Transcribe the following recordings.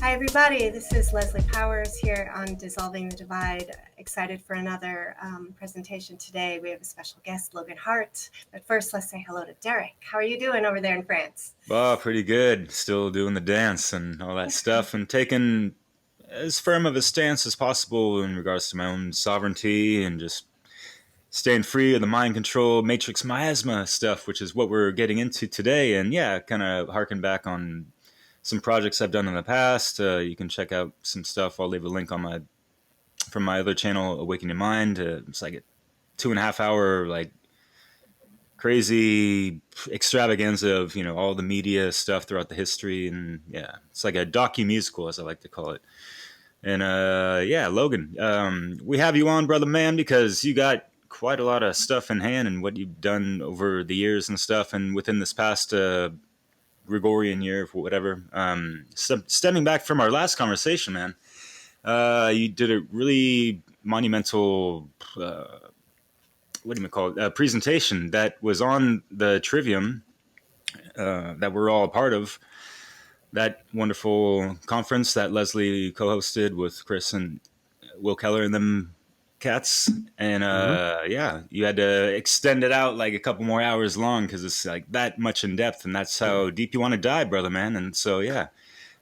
Hi, everybody. This is Leslie Powers here on Dissolving the Divide. Excited for another presentation today. We have a special guest, Logan Hart. But first, let's say hello to Derek. How are you doing over there in France? Oh, pretty good. Still doing the dance and all that stuff, and taking as firm of a stance as possible in regards to my own sovereignty and just staying free of the mind control matrix miasma stuff, which is what we're getting into today. And yeah, kind of harken back on some projects I've done in the past. You can check out some stuff. I'll leave a link on my from my other channel, Awaken Your Mind. It's like a 2.5 hour crazy extravaganza of all the media stuff throughout the history, and yeah, it's like a docu musical, as I like to call it. And yeah, Logan, we have you on, brother man, because you got quite a lot of stuff in hand and what you've done over the years and stuff, and within this past Gregorian year, whatever. Stemming back from our last conversation, man, you did a really monumental what do you call it? Presentation that was on the Trivium that we're all a part of. That wonderful conference that Leslie co-hosted with Chris and Will Keller and them cats. And Hmm. yeah, you had to extend it out like a couple more hours long because it's like that much in depth, and that's how deep you want to dive, brother man. And so yeah,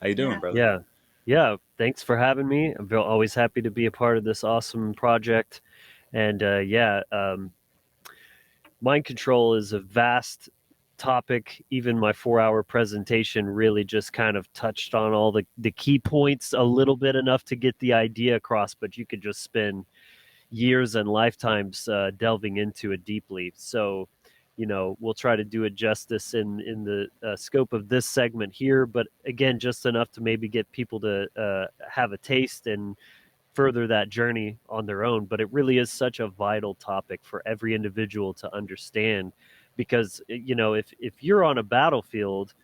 how you doing, Yeah. brother? Yeah. Yeah. Thanks for having me. Always happy to be a part of this awesome project. And mind control is a vast topic. Even my 4 hour presentation really just kind of touched on all the key points a little bit, enough to get the idea across, but you could just spend years and lifetimes delving into it deeply. So, we'll try to do it justice in the scope of this segment here, but again, just enough to maybe get people to have a taste and further that journey on their own. But it really is such a vital topic for every individual to understand, because if you're on a battlefield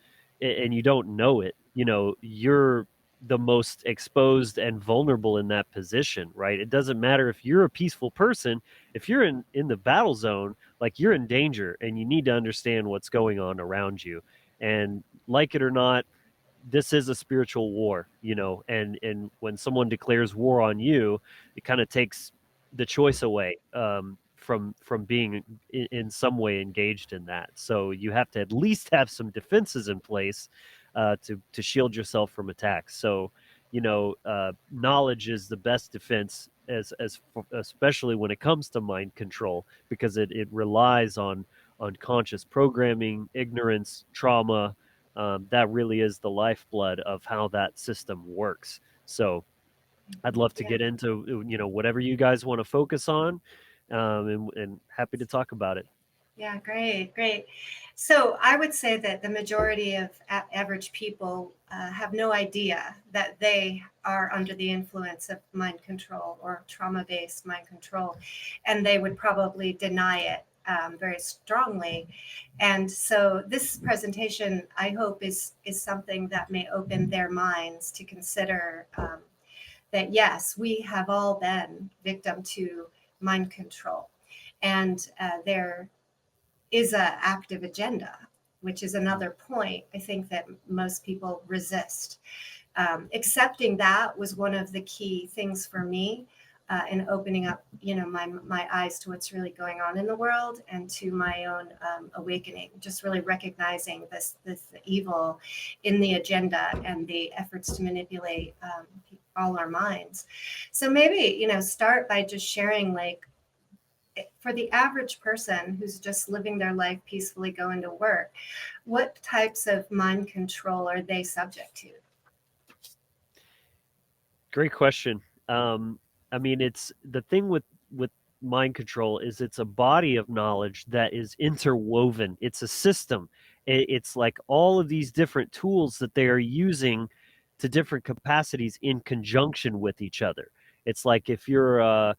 and you don't know it, you're the most exposed and vulnerable in that position, right? It doesn't matter if you're a peaceful person. If you're in the battle zone, like, you're in danger, and you need to understand what's going on around you. And like it or not, this is a spiritual war, and when someone declares war on you, it kind of takes the choice away, from being in some way engaged in that. So you have to at least have some defenses in place to shield yourself from attacks. So, knowledge is the best defense, especially when it comes to mind control, because it relies on conscious programming, ignorance, trauma. That really is the lifeblood of how that system works. So I'd love to Yeah. get into whatever you guys want to focus on, and happy to talk about it. Yeah, great, great. So I would say that the majority of average people have no idea that they are under the influence of mind control or trauma-based mind control, and they would probably deny it very strongly. And so this presentation, I hope, is something that may open their minds to consider that yes, we have all been victim to mind control, and there is a active agenda, which is another point I think that most people resist. Accepting that was one of the key things for me in opening up, my eyes to what's really going on in the world and to my own awakening. Just really recognizing this evil in the agenda and the efforts to manipulate all our minds. So maybe start by just sharing, like, for the average person who's just living their life peacefully going to work, what types of mind control are they subject to? Great question. I mean, it's the thing with mind control is it's a body of knowledge that is interwoven. It's a system. It's like all of these different tools that they are using to different capacities in conjunction with each other. It's like if you're a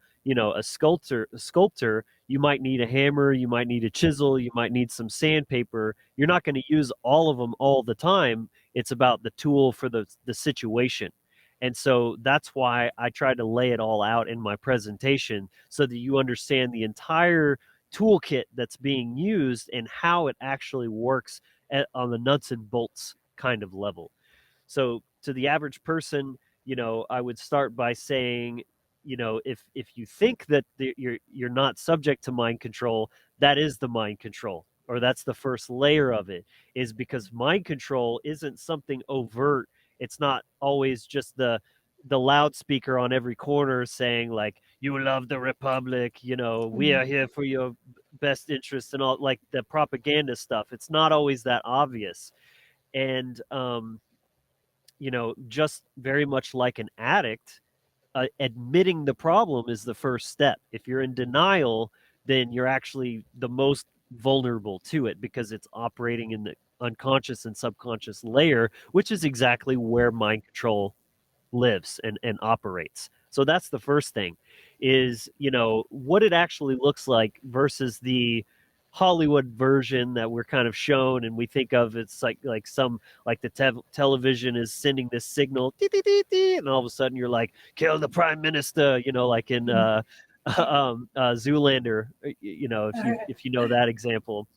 sculptor, you might need a hammer, you might need a chisel, you might need some sandpaper. You're not going to use all of them all the time. It's about the tool for the situation. And so that's why I try to lay it all out in my presentation, so that you understand the entire toolkit that's being used and how it actually works on the nuts and bolts kind of level. So to the average person, I would start by saying, if you think that you're not subject to mind control, that is the mind control, or that's the first layer of it, is because mind control isn't something overt. It's not always just the loudspeaker on every corner saying like, you love the republic, we are here for your best interest, and all, like the propaganda stuff. It's not always that obvious. And just very much like an addict, admitting the problem is the first step. If you're in denial, then you're actually the most vulnerable to it, because it's operating in the unconscious and subconscious layer, which is exactly where mind control lives and operates. So that's the first thing, is what it actually looks like versus the Hollywood version that we're kind of shown, and we think of it's like some, like the television is sending this signal, dee, dee, dee, dee, and all of a sudden you're like, kill the prime minister, like in Zoolander, if you know that example.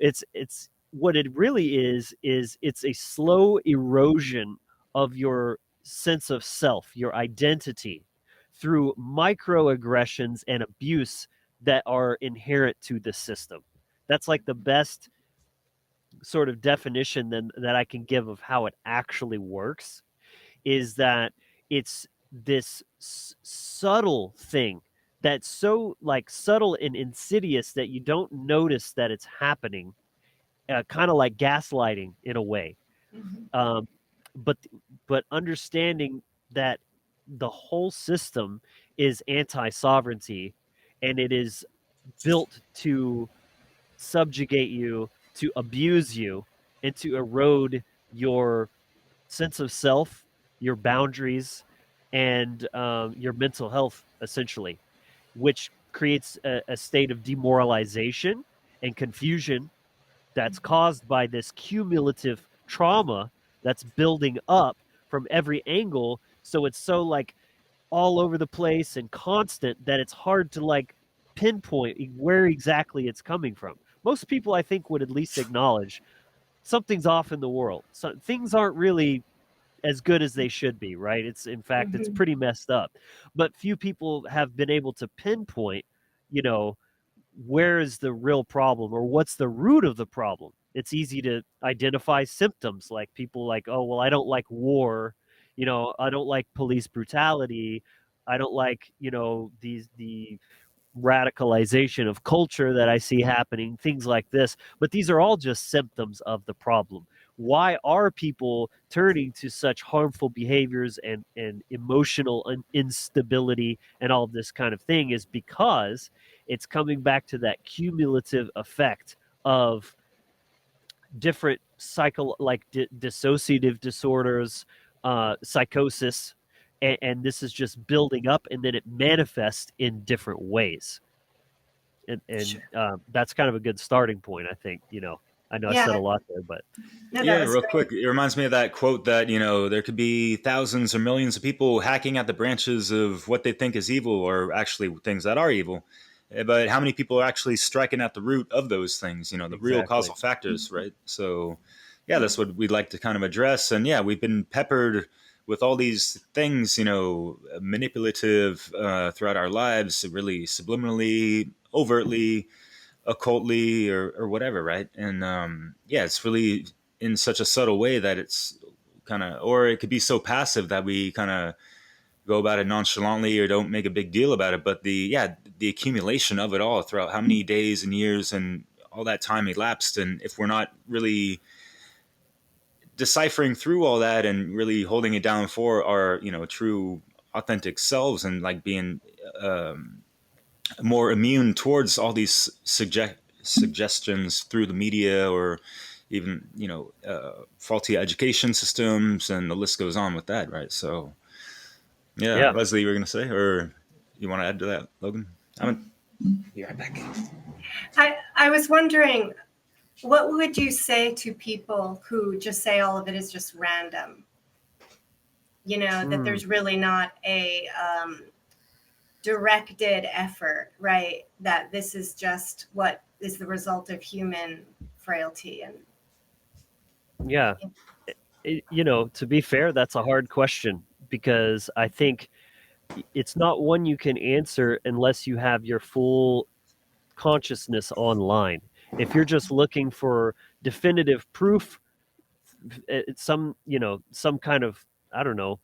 It's what it really is it's a slow erosion of your sense of self, your identity, through microaggressions and abuse that are inherent to the system. That's like the best sort of definition that I can give of how it actually works, is that it's this subtle thing that's so like subtle and insidious that you don't notice that it's happening, kind of like gaslighting in a way. Um, but understanding that the whole system is anti-sovereignty, and it is built to subjugate you, to abuse you, and to erode your sense of self, your boundaries, and your mental health, essentially, which creates a state of demoralization and confusion that's caused by this cumulative trauma that's building up from every angle. So it's so like all over the place and constant that it's hard to like pinpoint where exactly it's coming from. Most people, I think, would at least acknowledge something's off in the world. So things aren't really as good as they should be, right? It's, in fact, it's pretty messed up. But few people have been able to pinpoint, you know, where is the real problem, or what's the root of the problem. It's easy to identify symptoms, like people like, oh, well, I don't like war, I don't like police brutality, I don't like, the radicalization of culture that I see happening, things like this. But these are all just symptoms of the problem. Why are people turning to such harmful behaviors and emotional instability and all of this kind of thing, is because it's coming back to that cumulative effect of different dissociative disorders, psychosis, and this is just building up, and then it manifests in different ways. And Sure. That's kind of a good starting point, I think. I know I said a lot there, but No, that Yeah, was real great. quick, it reminds me of that quote that, there could be thousands or millions of people hacking at the branches of what they think is evil, or actually things that are evil. But how many people are actually striking at the root of those things, the real exactly. causal factors, right? So, yeah, that's what we'd like to kind of address. And yeah, we've been peppered with all these things, manipulative throughout our lives, really subliminally, overtly, occultly, or whatever, right? And yeah, it's really in such a subtle way that it's kind of, or it could be so passive that we kind of go about it nonchalantly or don't make a big deal about it. But the accumulation of it all throughout how many days and years and all that time elapsed, and if we're not really deciphering through all that and really holding it down for our true authentic selves, and like being more immune towards all these suggestions through the media, or even faulty education systems, and the list goes on with that, right? So yeah, Yeah. Leslie, you were gonna say, or you want to add to that, Logan? I'm gonna be right back. I was wondering, what would you say to people who just say all of it is just random? That there's really not a directed effort, right? That this is just what is the result of human frailty. And Yeah. To be fair, that's a hard question, because I think it's not one you can answer unless you have your full consciousness online. If you're just looking for definitive proof, it's some kind of, I don't know,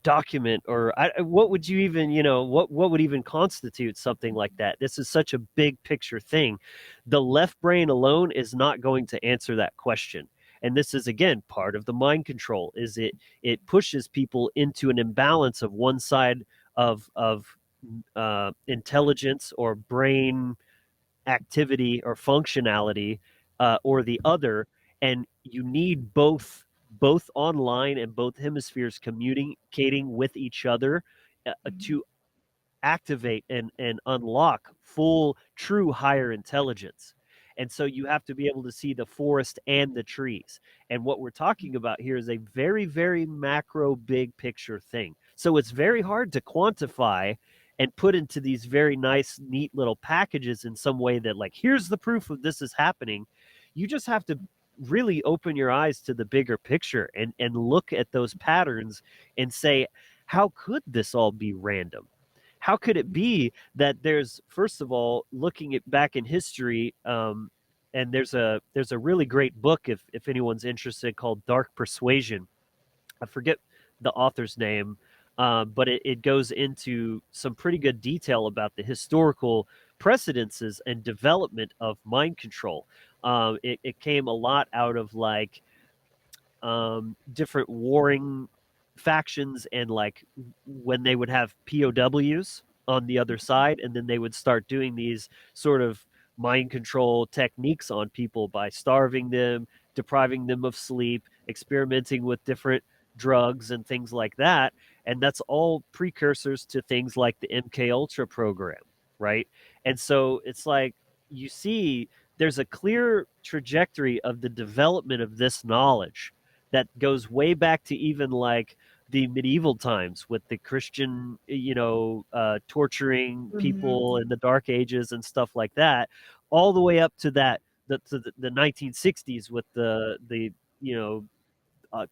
document, or what would you even, what would even constitute something like that? This is such a big picture thing. The left brain alone is not going to answer that question. And this is, again, part of the mind control. Is it pushes people into an imbalance of one side of intelligence or brain activity or functionality, or the other. And you need both online and both hemispheres communicating with each other, to activate and unlock full, true higher intelligence. And so you have to be able to see the forest and the trees. And what we're talking about here is a very, very macro, big picture thing. So it's very hard to quantify and put into these very nice, neat little packages in some way that, like, here's the proof of this is happening. You just have to really open your eyes to the bigger picture and look at those patterns and say, how could this all be random? How could it be that there's, first of all, looking at back in history, and there's a really great book, if anyone's interested, called Dark Persuasion. I forget the author's name, but it goes into some pretty good detail about the historical precedences and development of mind control. It came a lot out of, like, different warring factions, and, like, when they would have POWs on the other side, and then they would start doing these sort of mind control techniques on people by starving them, depriving them of sleep, experimenting with different drugs and things like that. And that's all precursors to things like the MK Ultra program, right? And so it's like, you see there's a clear trajectory of the development of this knowledge that goes way back to even, like, the medieval times with the Christian, torturing people in the Dark Ages and stuff like that, all the way up to the 1960s with the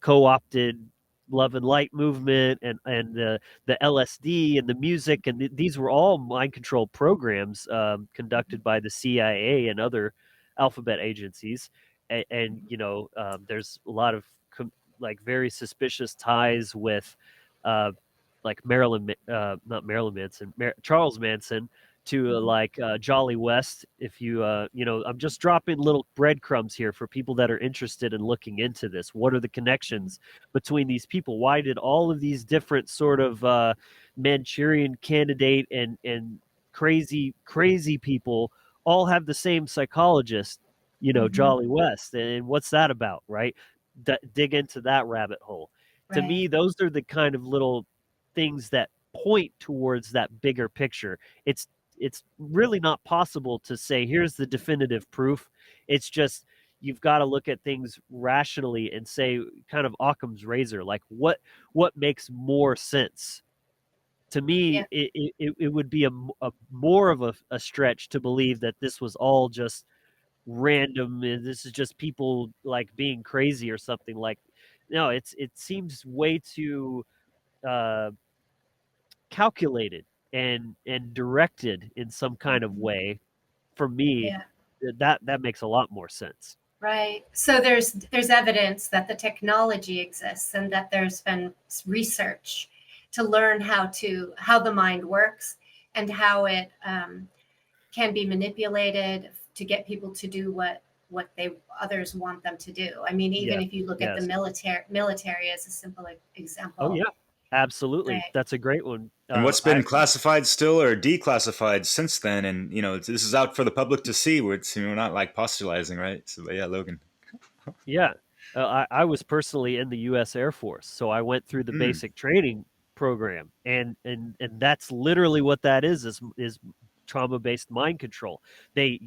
co-opted love and light movement, and the LSD and the music, and these were all mind control programs, conducted by the CIA and other alphabet agencies. And there's a lot of like very suspicious ties with, like not Marilyn Manson, Charles Manson, to like Jolly West. If I'm just dropping little breadcrumbs here for people that are interested in looking into this. What are the connections between these people? Why did all of these different sort of Manchurian candidate and crazy people all have the same psychologist, Jolly West? And what's that about, right? Dig into that rabbit hole. To me, those are the kind of little things that point towards that bigger picture. It's really not possible to say here's the definitive proof. It's just, you've got to look at things rationally and say, kind of Occam's razor, like what makes more sense. To me, it would be a more of a stretch to believe that this was all just random, and this is just people, like, being crazy or something. Like, no, it seems way too uh calculated and directed in some kind of way. For me, that makes a lot more sense. Right. So there's evidence that the technology exists and that there's been research to learn how the mind works and how it can be manipulated to get people to do what others want them to do. I mean, even if you look at the military as a simple example. Oh yeah, absolutely. Right. That's a great one. And what's been classified still or declassified since then, and this is out for the public to see. Where it's not like postulizing, right? So, but yeah, Logan. Yeah, I was personally in the U.S. Air Force, so I went through the basic training program, and that's literally what that is trauma-based mind control. They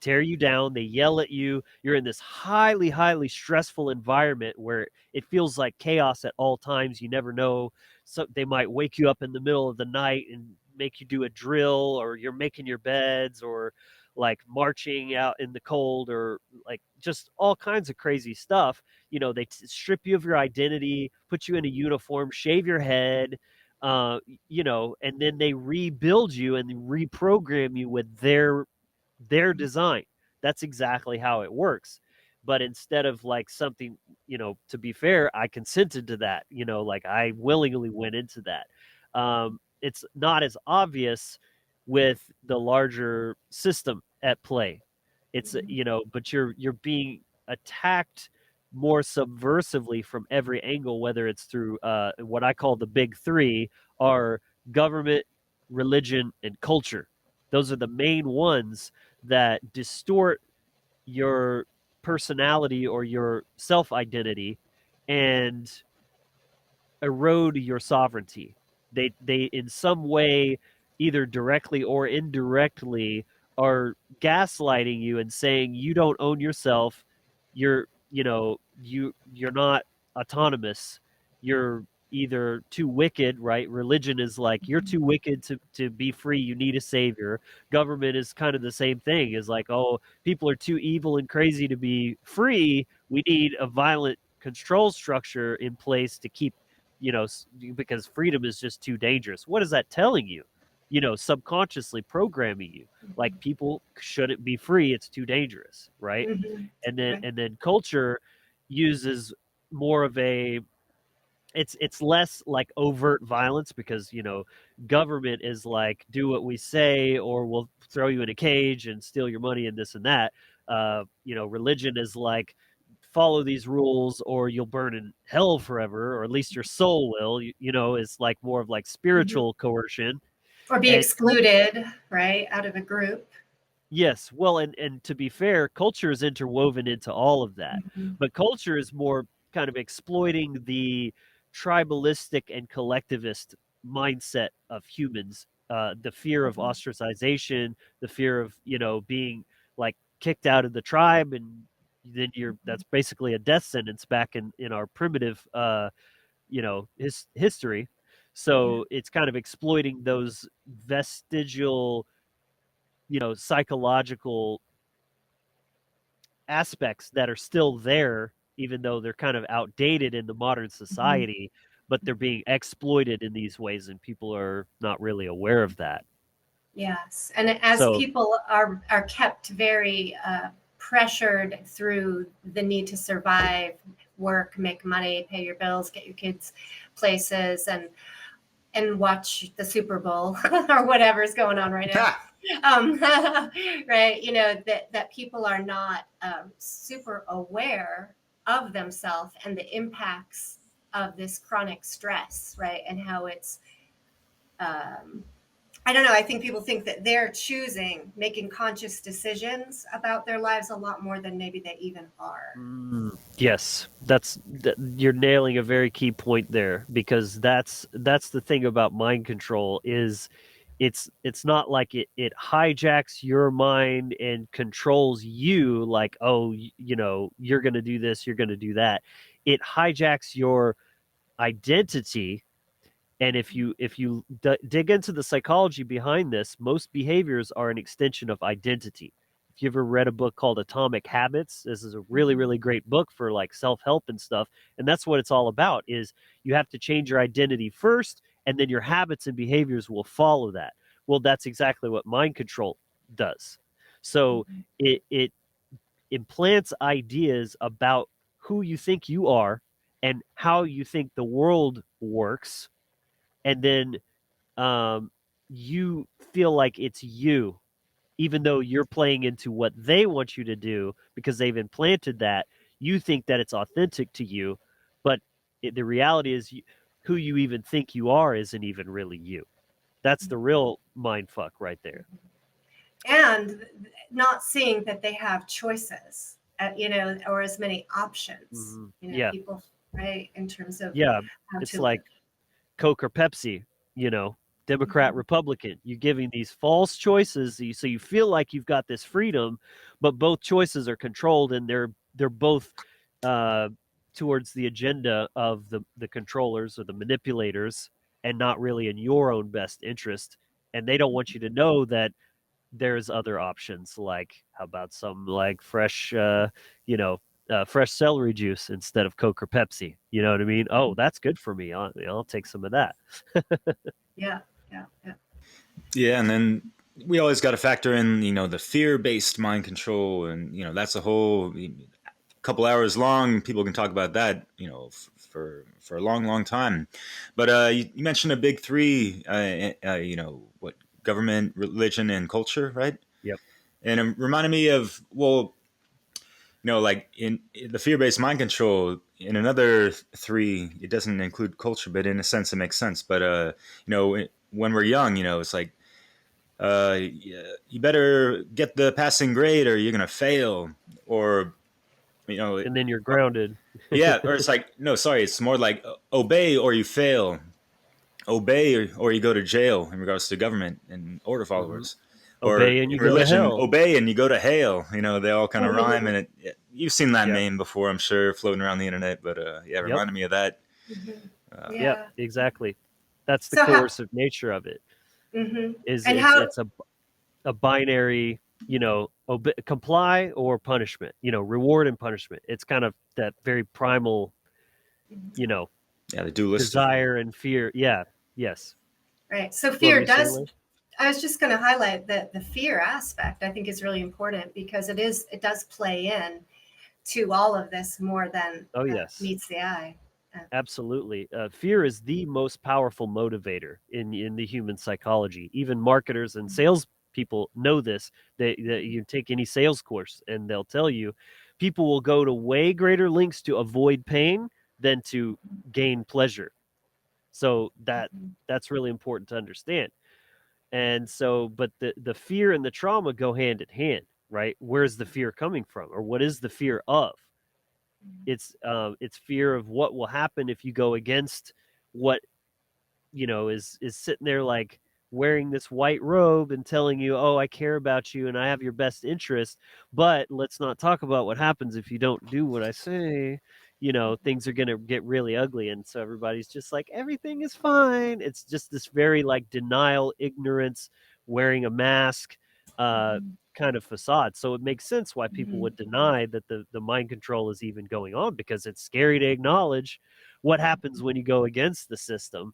tear you down, they yell at you. You're in this highly stressful environment where it feels like chaos at all times. You never know. So they might wake you up in the middle of the night and make you do a drill, or you're making your beds, or like marching out in the cold, or like just all kinds of crazy stuff. They strip you of your identity, put you in a uniform, shave your head, and then they rebuild you and reprogram you with their design. That's exactly how it works. But instead of like something, to be fair, I consented to that, like I willingly went into that. It's not as obvious with the larger system at play. It's, but you're being attacked more subversively from every angle, whether it's through what I call the big three are government, religion, and culture. Those are the main ones that distort your personality or your self identity and erode your sovereignty. They in some way, either directly or indirectly, are gaslighting you and saying you don't own yourself. You're not autonomous. You're either too wicked, right? Religion is like you're too wicked to be free. You need a savior. Government is kind of the same thing. Is like, oh, people are too evil and crazy to be free. We need a violent control structure in place to keep, because freedom is just too dangerous. What is that telling you? Subconsciously programming you like people shouldn't be free. It's too dangerous, right? And then culture uses more of a it's less like overt violence because government is like do what we say or we'll throw you in a cage and steal your money and this and that. Religion is like follow these rules or you'll burn in hell forever, or at least your soul will. Is like more of like spiritual coercion or be and excluded, right, out of a group. yes, well, and to be fair, culture is interwoven into all of that. But culture is more kind of exploiting the tribalistic and collectivist mindset of humans, the fear of ostracization, the fear of, being like kicked out of the tribe, and then that's basically a death sentence back in our primitive history. So it's kind of exploiting those vestigial, psychological aspects that are still there, even though they're kind of outdated in the modern society, but they're being exploited in these ways, and people are not really aware of that. Yes, and as So, people are kept very pressured through the need to survive, work, make money, pay your bills, get your kids places, and watch the Super Bowl or whatever's going on right now. Right, that people are not super aware of themselves and the impacts of this chronic stress, right, and how it's I don't know. I think people think that they're making conscious decisions about their lives a lot more than maybe they even are. yes, you're nailing a very key point there, because that's the thing about mind control is it's not like it hijacks your mind and controls you like, oh, you're going to do this, you're going to do that. It hijacks your identity. And if you dig into the psychology behind this, most behaviors are an extension of identity. If you ever read a book called Atomic Habits, this is a really, really great book for like self-help and stuff. And that's what it's all about, is you have to change your identity first, and then your habits and behaviors will follow that. Well, that's exactly what mind control does. So it implants ideas about who you think you are and how you think the world works, and then you feel like it's you, even though you're playing into what they want you to do because they've implanted that. You think that it's authentic to you, but the reality is who you even think you are isn't even really you. That's the real mind fuck right there. And not seeing that they have choices, or as many options, Yeah. people, right, in terms of it's like Coke or Pepsi, Democrat, Republican. You're giving these false choices, so you feel like you've got this freedom, but both choices are controlled, and they're both towards the agenda of the controllers or the manipulators, and not really in your own best interest. And they don't want you to know that there's other options, like how about some like fresh, fresh celery juice instead of Coke or Pepsi. You know what I mean? Oh, that's good for me. I'll take some of that. Yeah. Yeah. Yeah. Yeah, and then we always got to factor in, the fear-based mind control, and that's a whole couple hours long. People can talk about that, for a long, long time. But you mentioned a big three, what government, religion, and culture, right? Yep. And it reminded me of, well, like in the fear-based mind control, in another three, it doesn't include culture, but in a sense, it makes sense. But when we're young, it's like, you better get the passing grade or you're gonna fail, or you know And then you're or- grounded. yeah, or it's like, no, sorry, it's more like, obey or you fail, obey or you go to jail, in regards to government and order Hmm. followers. Or Obey and you in go to religion, hell. obey and you go to hell. They all kind of rhyme, and you've seen that Yep. meme before, I'm sure, floating around the internet. But yeah, it Yep. reminded me of that. Mhm. Yep. Yeah. Exactly. That's the So how? coercive nature of it. Is And it's how? it's a binary, comply or punishment, reward and punishment. It's kind of that very primal, you know, Yeah, the dualistic. desire and fear. Yeah. Yes. Right. So What were fear you saying, does. Liz? I was just going to highlight that the fear aspect I think is really important because it does play in to all of this more than Oh, yes. meets the eye. Absolutely. Fear is the most powerful motivator in the human psychology. Even marketers and sales people know this. That you take any sales course and they'll tell you people will go to way greater lengths to avoid pain than to gain pleasure. So that's really important to understand. And so, but the fear and the trauma go hand in hand, right? Where's the fear coming from, or what is the fear of? It's fear of what will happen if you go against what is sitting there like wearing this white robe and telling you, oh, I care about you and I have your best interest, but let's not talk about what happens if you don't do what I say. Things are going to get really ugly, and so everybody's just like, everything is fine. It's just this very like denial, ignorance, wearing a mask, uh kind of facade. So it makes sense why people would deny that the mind control is even going on, because it's scary to acknowledge what happens when you go against the system.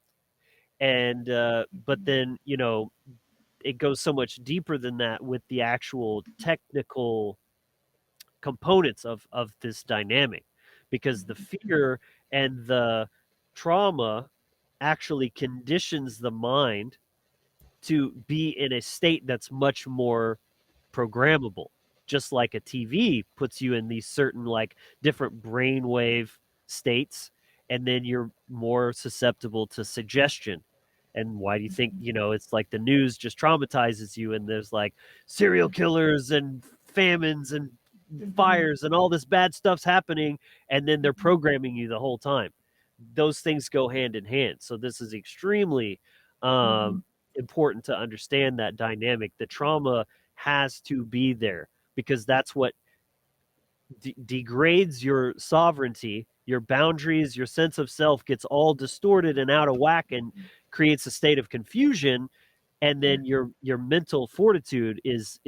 And but then it goes so much deeper than that with the actual technical components of this dynamic, because the fear and the trauma actually conditions the mind to be in a state that's much more programmable. Just like a TV puts you in these certain like different brainwave states, and then you're more susceptible to suggestion. And why do you think, it's like the news just traumatizes you, and there's like serial killers and famines and fires and all this bad stuff's happening, and then they're programming you the whole time. Those things go hand in hand. So this is extremely important to understand that dynamic. The trauma has to be there, because that's what degrades your sovereignty, your boundaries, your sense of self gets all distorted and out of whack, and creates a state of confusion. And then your mental fortitude is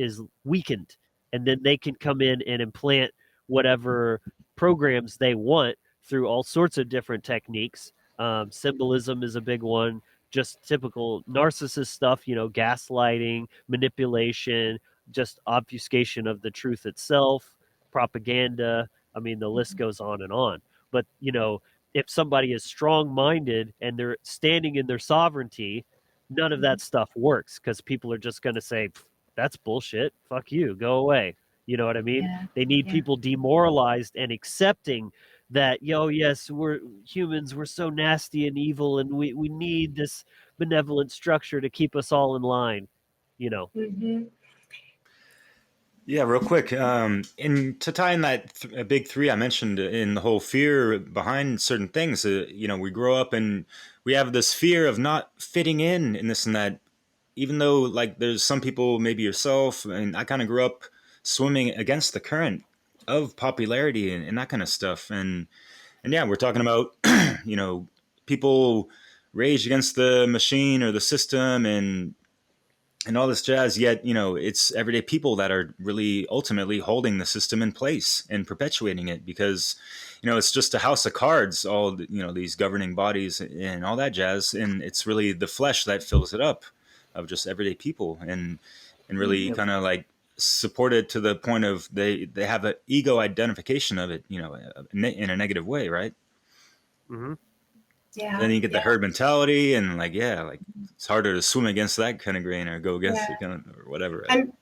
weakened, and then they can come in and implant whatever programs they want through all sorts of different techniques. Symbolism is a big one, just typical narcissist stuff, gaslighting, manipulation, just obfuscation of the truth itself, propaganda. I mean, the list goes on and on. But, if somebody is strong minded and they're standing in their sovereignty, none of that stuff works, because people are just going to say, that's bullshit. Fuck you. Go away. You know what I mean? Yeah. They need Yeah. people demoralized and accepting that, yes, we're humans. We're so nasty and evil, and we need this benevolent structure to keep us all in line, Mhm. Yeah, real quick. And to tie in that big three I mentioned, in the whole fear behind certain things, we grow up and we have this fear of not fitting in this and that. Even though, like, there's some people, maybe yourself, and I kind of grew up swimming against the current of popularity and that kind of stuff. And yeah, we're talking about, people rage against the machine or the system, and and all this jazz. Yet, it's everyday people that are really ultimately holding the system in place and perpetuating it, because, it's just a house of cards, all, these governing bodies and all that jazz. And it's really the flesh that fills it up of just everyday people, and really Mhm. kind of like supported to the point of they have an ego identification of it, in a negative way, right? Hmm. Yeah, Then you get the yeah, herd mentality, and like, yeah, like it's harder to swim against that kind of grain or go against yeah. it kind of, or whatever, right? I'm,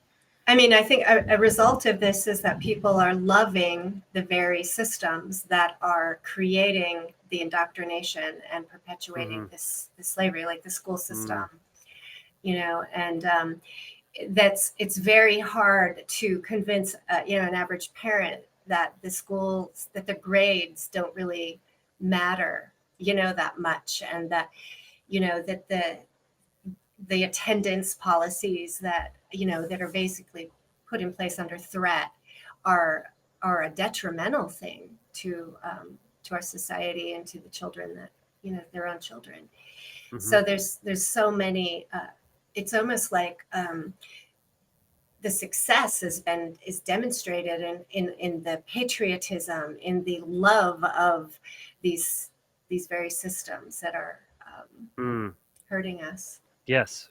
I mean, I think a result of this is that people are loving the very systems that are creating the indoctrination and perpetuating Hmm. this slavery, like the school system, Mm. and it's very hard to convince an average parent that the grades don't really matter, that much, and that that the attendance policies that are basically put in place under threat are are a detrimental thing to our society and to the children that their own children. Hmm. So there's so many. It's almost like the success is demonstrated in the patriotism, in the love of these very systems that are Mm. hurting us. Yes,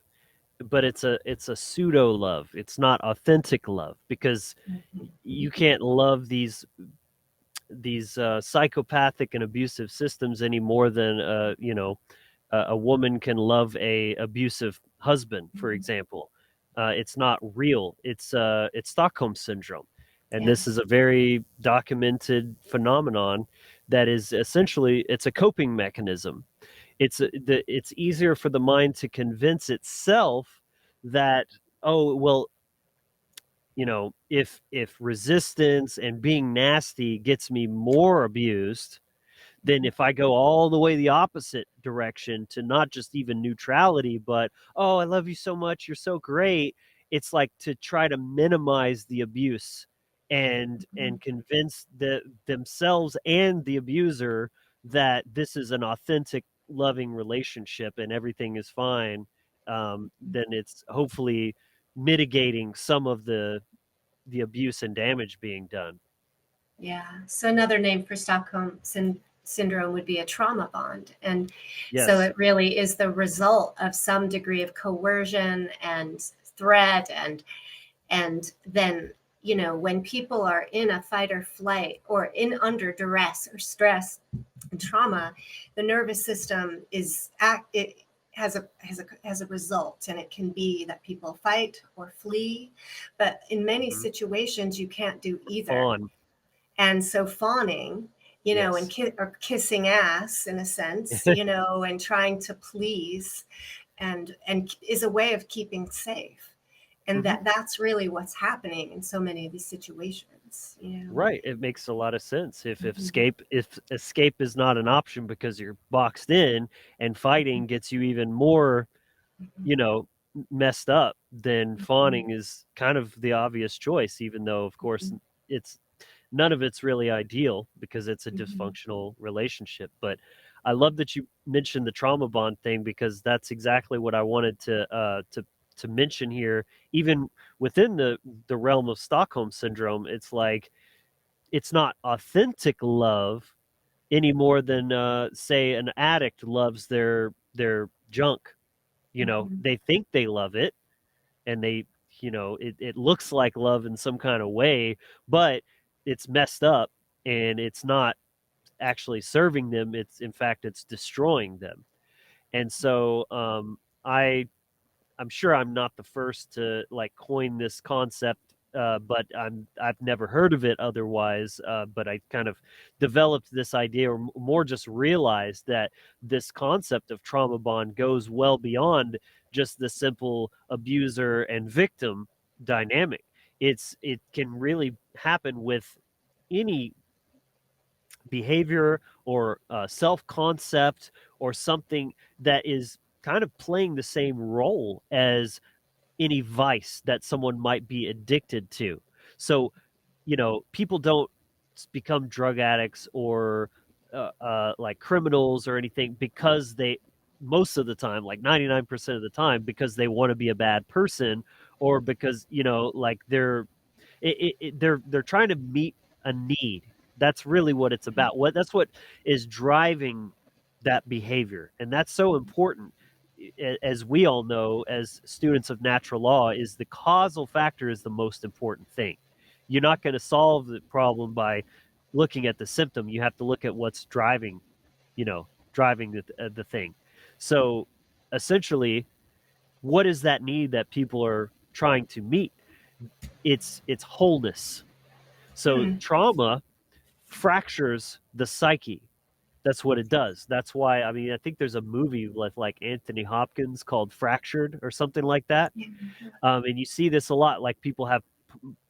but it's a pseudo love. It's not authentic love, because Mhm. you can't love these psychopathic and abusive systems any more than a woman can love a abusive husband, for example. It's not real. It's Stockholm syndrome, and Yeah. this is a very documented phenomenon that is essentially it's a coping mechanism. It's easier for the mind to convince itself that, oh well, if resistance and being nasty gets me more abused, then if I go all the way the opposite direction to not just even neutrality, but, oh, I love you so much, you're so great, it's like to try to minimize the abuse and convince themselves and the abuser that this is an authentic loving relationship and everything is fine. Then it's hopefully mitigating some of the abuse and damage being done. Yeah. So another name for syndrome would be a trauma bond. And so Yes. it really is the result of some degree of coercion and threat, and then when people are in a fight or flight or in under duress or stress and trauma, the nervous system it has a result, and it can be that people fight or flee, but in many Mhm. situations you can't do either. Fawn. And so fawning, and Yes. or kissing ass in a sense, and trying to please, and is a way of keeping safe. And Hmm. that's really what's happening in so many of these situations. Right. It makes a lot of sense. If Mhm. escape is not an option because you're boxed in, and fighting gets you even more, you know, messed up, then Mhm. fawning is kind of the obvious choice, even though of course it's none of it's really ideal because it's a Mhm. dysfunctional relationship. But I love that you mentioned the trauma bond thing, because that's exactly what I wanted to mention here. Even within the realm of Stockholm syndrome, it's like it's not authentic love any more than say an addict loves their junk. Mhm. They think they love it, and it looks like love in some kind of way, but it's messed up, and it's not actually serving them. It's in fact it's destroying them. And so I'm sure I'm not the first to like coin this concept, but I've never heard of it otherwise. But I kind of developed this idea, or more just realized that this concept of trauma bond goes well beyond just the simple abuser and victim dynamic. It can really happen with any behavior or self concept, or something that is kind of playing the same role as any vice that someone might be addicted to. So, people don't become drug addicts or like criminals or anything because most of the time, like 99% of the time, because they want to be a bad person, or because, you know, like they're trying to meet a need. That's really what it's about. That's what is driving that behavior, and that's so important. As we all know, as students of natural law, is the causal factor is the most important thing. You're not going to solve the problem by looking at the symptom. You have to look at what's driving, driving the thing. So essentially, what is that need that people are trying to meet? It's wholeness. So trauma fractures the psyche. That's what it does. That's why, I mean, I think there's a movie with like Anthony Hopkins called Fractured or something like that. And you see this a lot. Like people have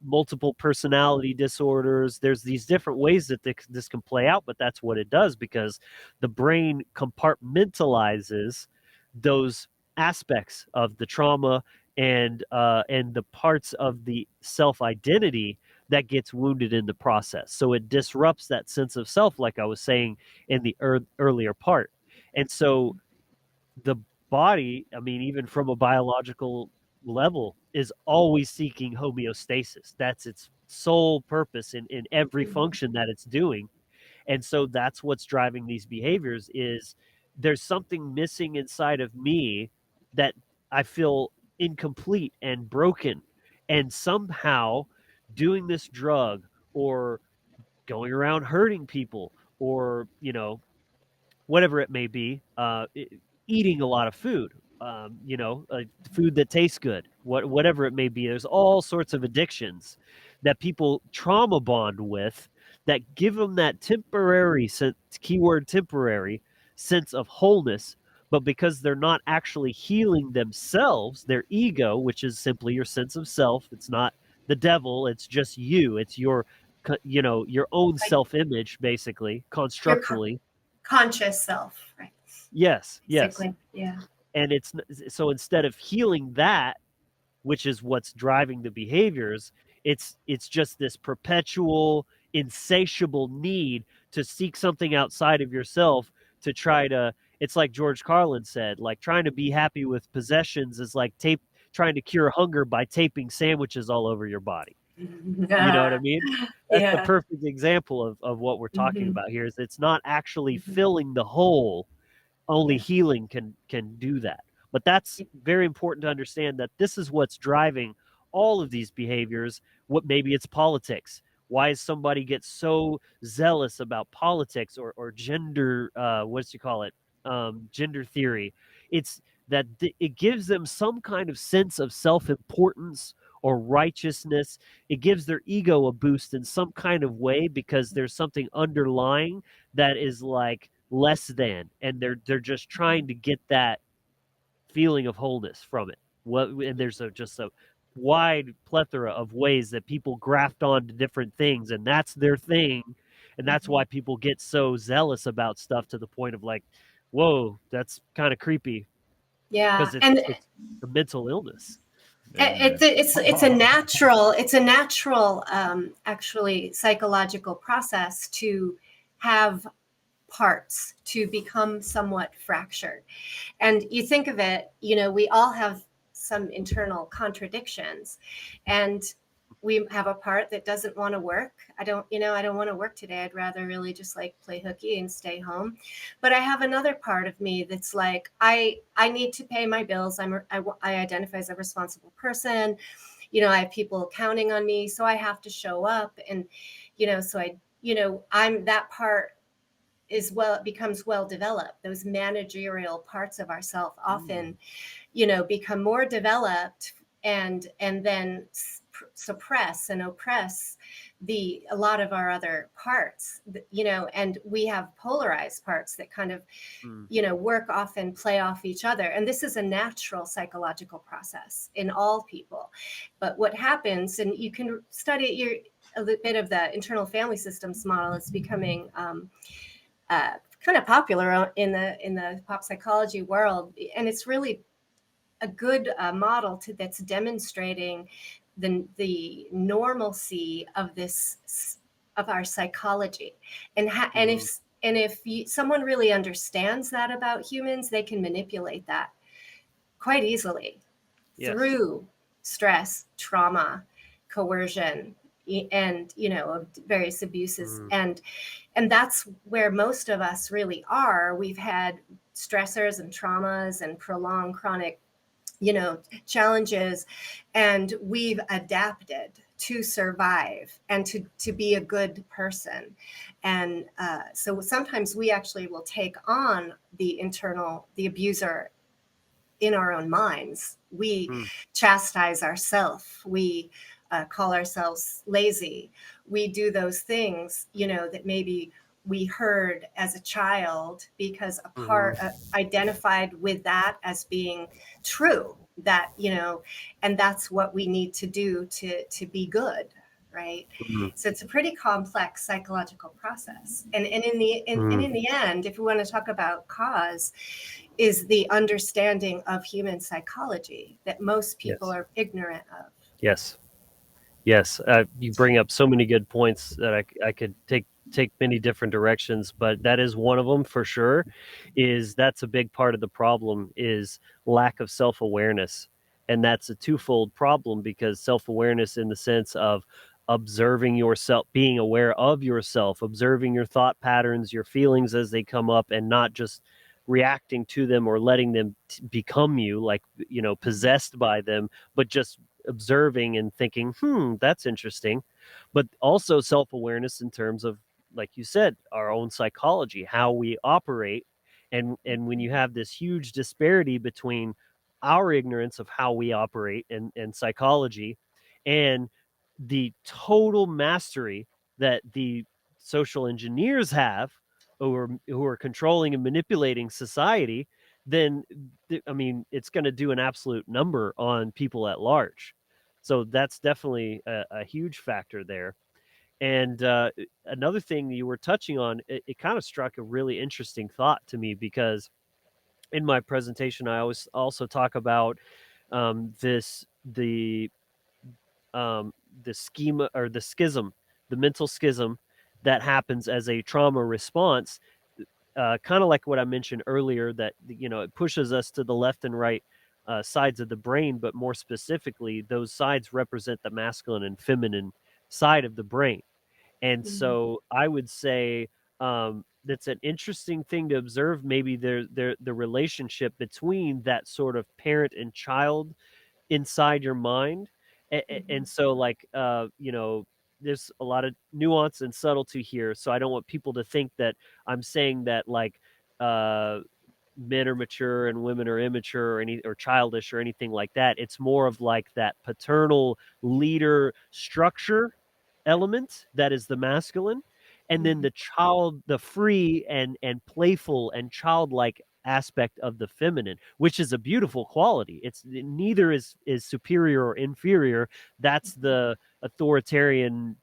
multiple personality disorders. There's these different ways that this can play out, but that's what it does, because the brain compartmentalizes those aspects of the trauma and the parts of the self-identity that gets wounded in the process. So it disrupts that sense of self, like I was saying in the earlier part. And so the body, I mean, even from a biological level, is always seeking homeostasis. That's its sole purpose in every function that it's doing. And so that's what's driving these behaviors. Is there's something missing inside of me that I feel incomplete and broken, and somehow doing this drug or going around hurting people, or whatever it may be, eating a lot of food, food that tastes good, whatever it may be. There's all sorts of addictions that people trauma bond with, that give them that temporary sense, keyword temporary, sense of wholeness. But because they're not actually healing themselves, their ego, which is simply your sense of self, it's not the devil, it's just you, it's your your own self-image, basically, constructually. Conscious self, right? Yes, Basically, yeah. And it's so, instead of healing that, which is what's driving the behaviors, it's just this perpetual, insatiable need to seek something outside of yourself, to try to. It's like George Carlin said, like trying to be happy with possessions is like trying to cure hunger by taping sandwiches all over your body. You know what I mean? That's the perfect example of what we're talking about here. Is it's not actually filling the hole. Only healing can do that. But that's very important to understand, that this is what's driving all of these behaviors. What maybe it's politics. Why does somebody get so zealous about politics or gender? What's you call it? Gender theory. It's that it gives them some kind of sense of self-importance or righteousness. It gives their ego a boost in some kind of way, because there's something underlying that is like less than, and they're just trying to get that feeling of wholeness from it. And there's just a wide plethora of ways that people graft on to different things, and that's their thing. And that's why people get so zealous about stuff, to the point of like, whoa, that's kind of creepy. Yeah, because it's a mental illness. It's a natural actually psychological process to have parts to become somewhat fractured. And you think of it, we all have some internal contradictions, and we have a part that doesn't want to work. I don't want to work today. I'd rather really just like play hooky and stay home. But I have another part of me that's like, I need to pay my bills. I identify as a responsible person. I have people counting on me, so I have to show up. And, I'm that part it becomes well developed. Those managerial parts of ourself often, become more developed, and then suppress and oppress a lot of our other parts, and we have polarized parts that kind of, work off and play off each other. And this is a natural psychological process in all people. But what happens, and you can study a bit of the internal family systems model, it's becoming kind of popular in the pop psychology world, and it's really a good model that's demonstrating the normalcy of our psychology, and And if someone really understands that about humans, they can manipulate that quite easily through stress, trauma, coercion, and various abuses. And that's where most of us really are. We've had stressors and traumas and prolonged chronic challenges, and we've adapted to survive and to be a good person. And so sometimes we actually will take on the abuser in our own minds. We chastise ourselves. We call ourselves lazy. We do those things, that maybe we heard as a child because a part identified with that as being true, that, and that's what we need to do to be good. Right. So it's a pretty complex psychological process. And in the end, if we want to talk about cause, is the understanding of human psychology that most people are ignorant of. Yes. You bring up so many good points that I could take many different directions, but that is one of them for sure. That's a big part of the problem, is lack of self-awareness. And that's a twofold problem, because self-awareness in the sense of observing yourself, being aware of yourself, observing your thought patterns, your feelings as they come up, and not just reacting to them or letting them become you, like, possessed by them, but just observing and thinking, that's interesting. But also self-awareness in terms of, like you said, our own psychology, how we operate. And when you have this huge disparity between our ignorance of how we operate and psychology, and the total mastery that the social engineers have, who are controlling and manipulating society, then I mean, it's going to do an absolute number on people at large. So that's definitely a huge factor there. And another thing you were touching on, it kind of struck a really interesting thought to me, because in my presentation, I always also talk about the schema, or the schism, the mental schism that happens as a trauma response. Kind of like what I mentioned earlier, that it pushes us to the left and right sides of the brain, but more specifically, those sides represent the masculine and feminine side of the brain. And so I would say that's an interesting thing to observe. Maybe the relationship between that sort of parent and child inside your mind. And so, like, there's a lot of nuance and subtlety here. So I don't want people to think that I'm saying that, like, men are mature and women are immature, or childish or anything like that. It's more of like that paternal leader structure element that is the masculine, and then the free and playful and childlike aspect of the feminine, which is a beautiful quality. It's neither is superior or inferior. That's the authoritarian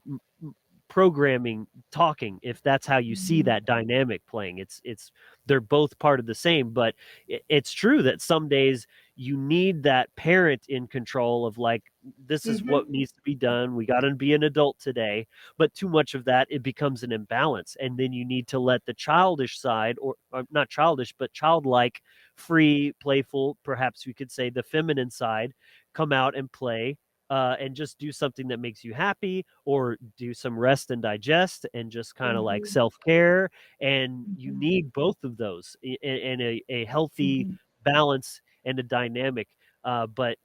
programming talking, if that's how you see that dynamic playing. It's they're both part of the same. But it's true that some days you need that parent in control of, like, this is what needs to be done, we got to be an adult today. But too much of that, it becomes an imbalance, and then you need to let the childish side, or not childish but childlike, free, playful, perhaps we could say the feminine side, come out and play, and just do something that makes you happy, or do some rest and digest, and just kind of like self-care. And you need both of those in a healthy balance and a dynamic. But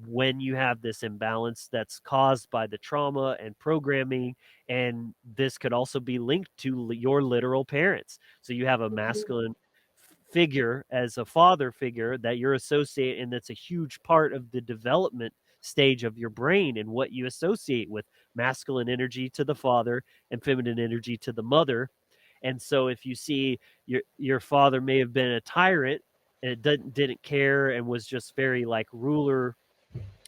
when you have this imbalance that's caused by the trauma and programming, and this could also be linked to your literal parents. So you have a masculine figure as a father figure that you're associating, and that's a huge part of the development stage of your brain, and what you associate with masculine energy to the father and feminine energy to the mother. And so if you see your father may have been a tyrant and didn't care, and was just very like ruler,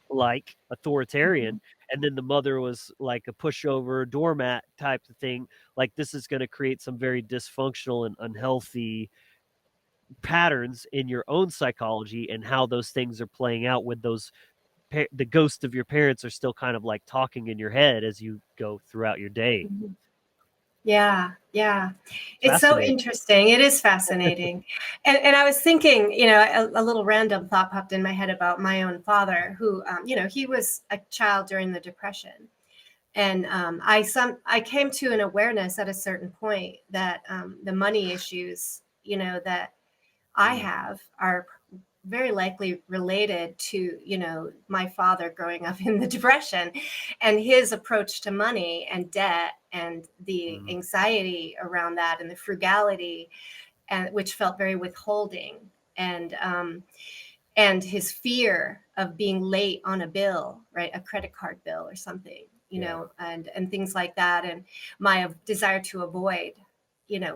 like authoritarian, and then the mother was like a pushover doormat type of thing, like, this is going to create some very dysfunctional and unhealthy patterns in your own psychology, and how those things are playing out with those the ghosts of your parents are still kind of like talking in your head as you go throughout your day. Yeah, yeah. It's so Fascinating. interesting. It is fascinating. And I was thinking, a little random thought popped in my head about my own father, who, he was a child during the Depression. And I came to an awareness at a certain point that the money issues, that I have are very likely related to, my father growing up in the Depression and his approach to money and debt and the anxiety around that and the frugality, and which felt very withholding, and his fear of being late on a bill, right, a credit card bill or something, and things like that, and my desire to avoid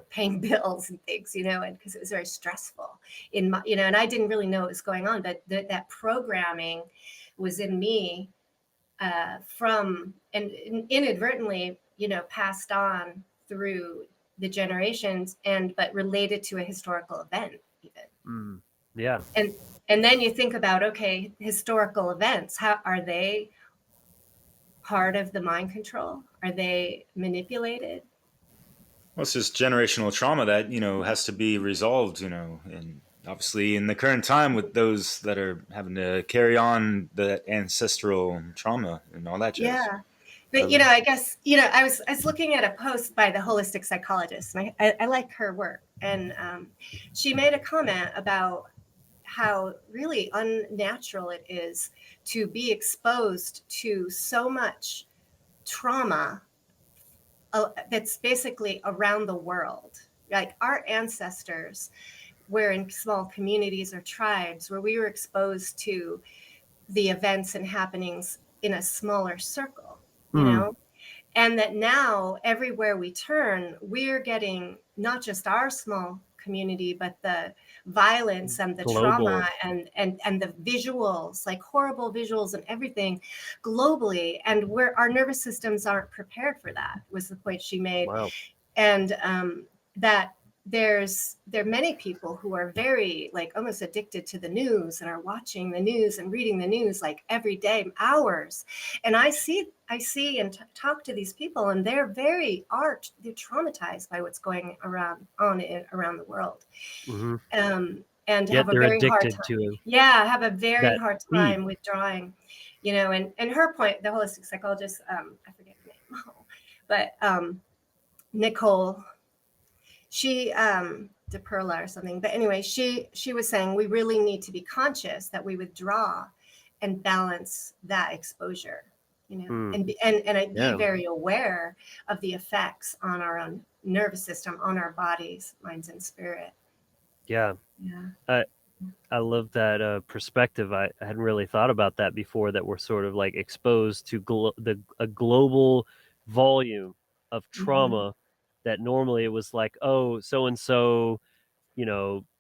paying bills and things, and because it was very stressful in my, and I didn't really know what was going on, but that programming was in me from and inadvertently, passed on through the generations, but related to a historical event even. Yeah. And then you think about, okay, historical events, how are they part of the mind control? Are they manipulated? Well, it's just generational trauma that has to be resolved. And obviously in the current time with those that are having to carry on the ancestral trauma and all that jazz. Yeah. But I guess I was looking at a post by the holistic psychologist, and I like her work, and she made a comment about how really unnatural it is to be exposed to so much trauma that's basically around the world. Like our ancestors were in small communities or tribes where we were exposed to the events and happenings in a smaller circle, and that now everywhere we turn, we're getting not just our small community, but the violence and the Global. trauma and the visuals, like horrible visuals and everything globally. And our nervous systems aren't prepared for that, was the point she made. Wow. And that there are many people who are very like almost addicted to the news and are watching the news and reading the news like every day, hours. And I see and talk to these people, and they're traumatized by what's going around the world. And Yet have a they're very hard addicted time. to Yeah, have a very that hard speed. time withdrawing, and her point, the holistic psychologist, I forget her name, but Nicole, she DePerla or something, but anyway, she was saying we really need to be conscious that we withdraw and balance that exposure, and be very aware of the effects on our own nervous system, on our bodies, minds, and spirit. Yeah. I love that perspective. I hadn't really thought about that before, that we're sort of like exposed to a global volume of trauma that normally it was like, oh, so-and-so,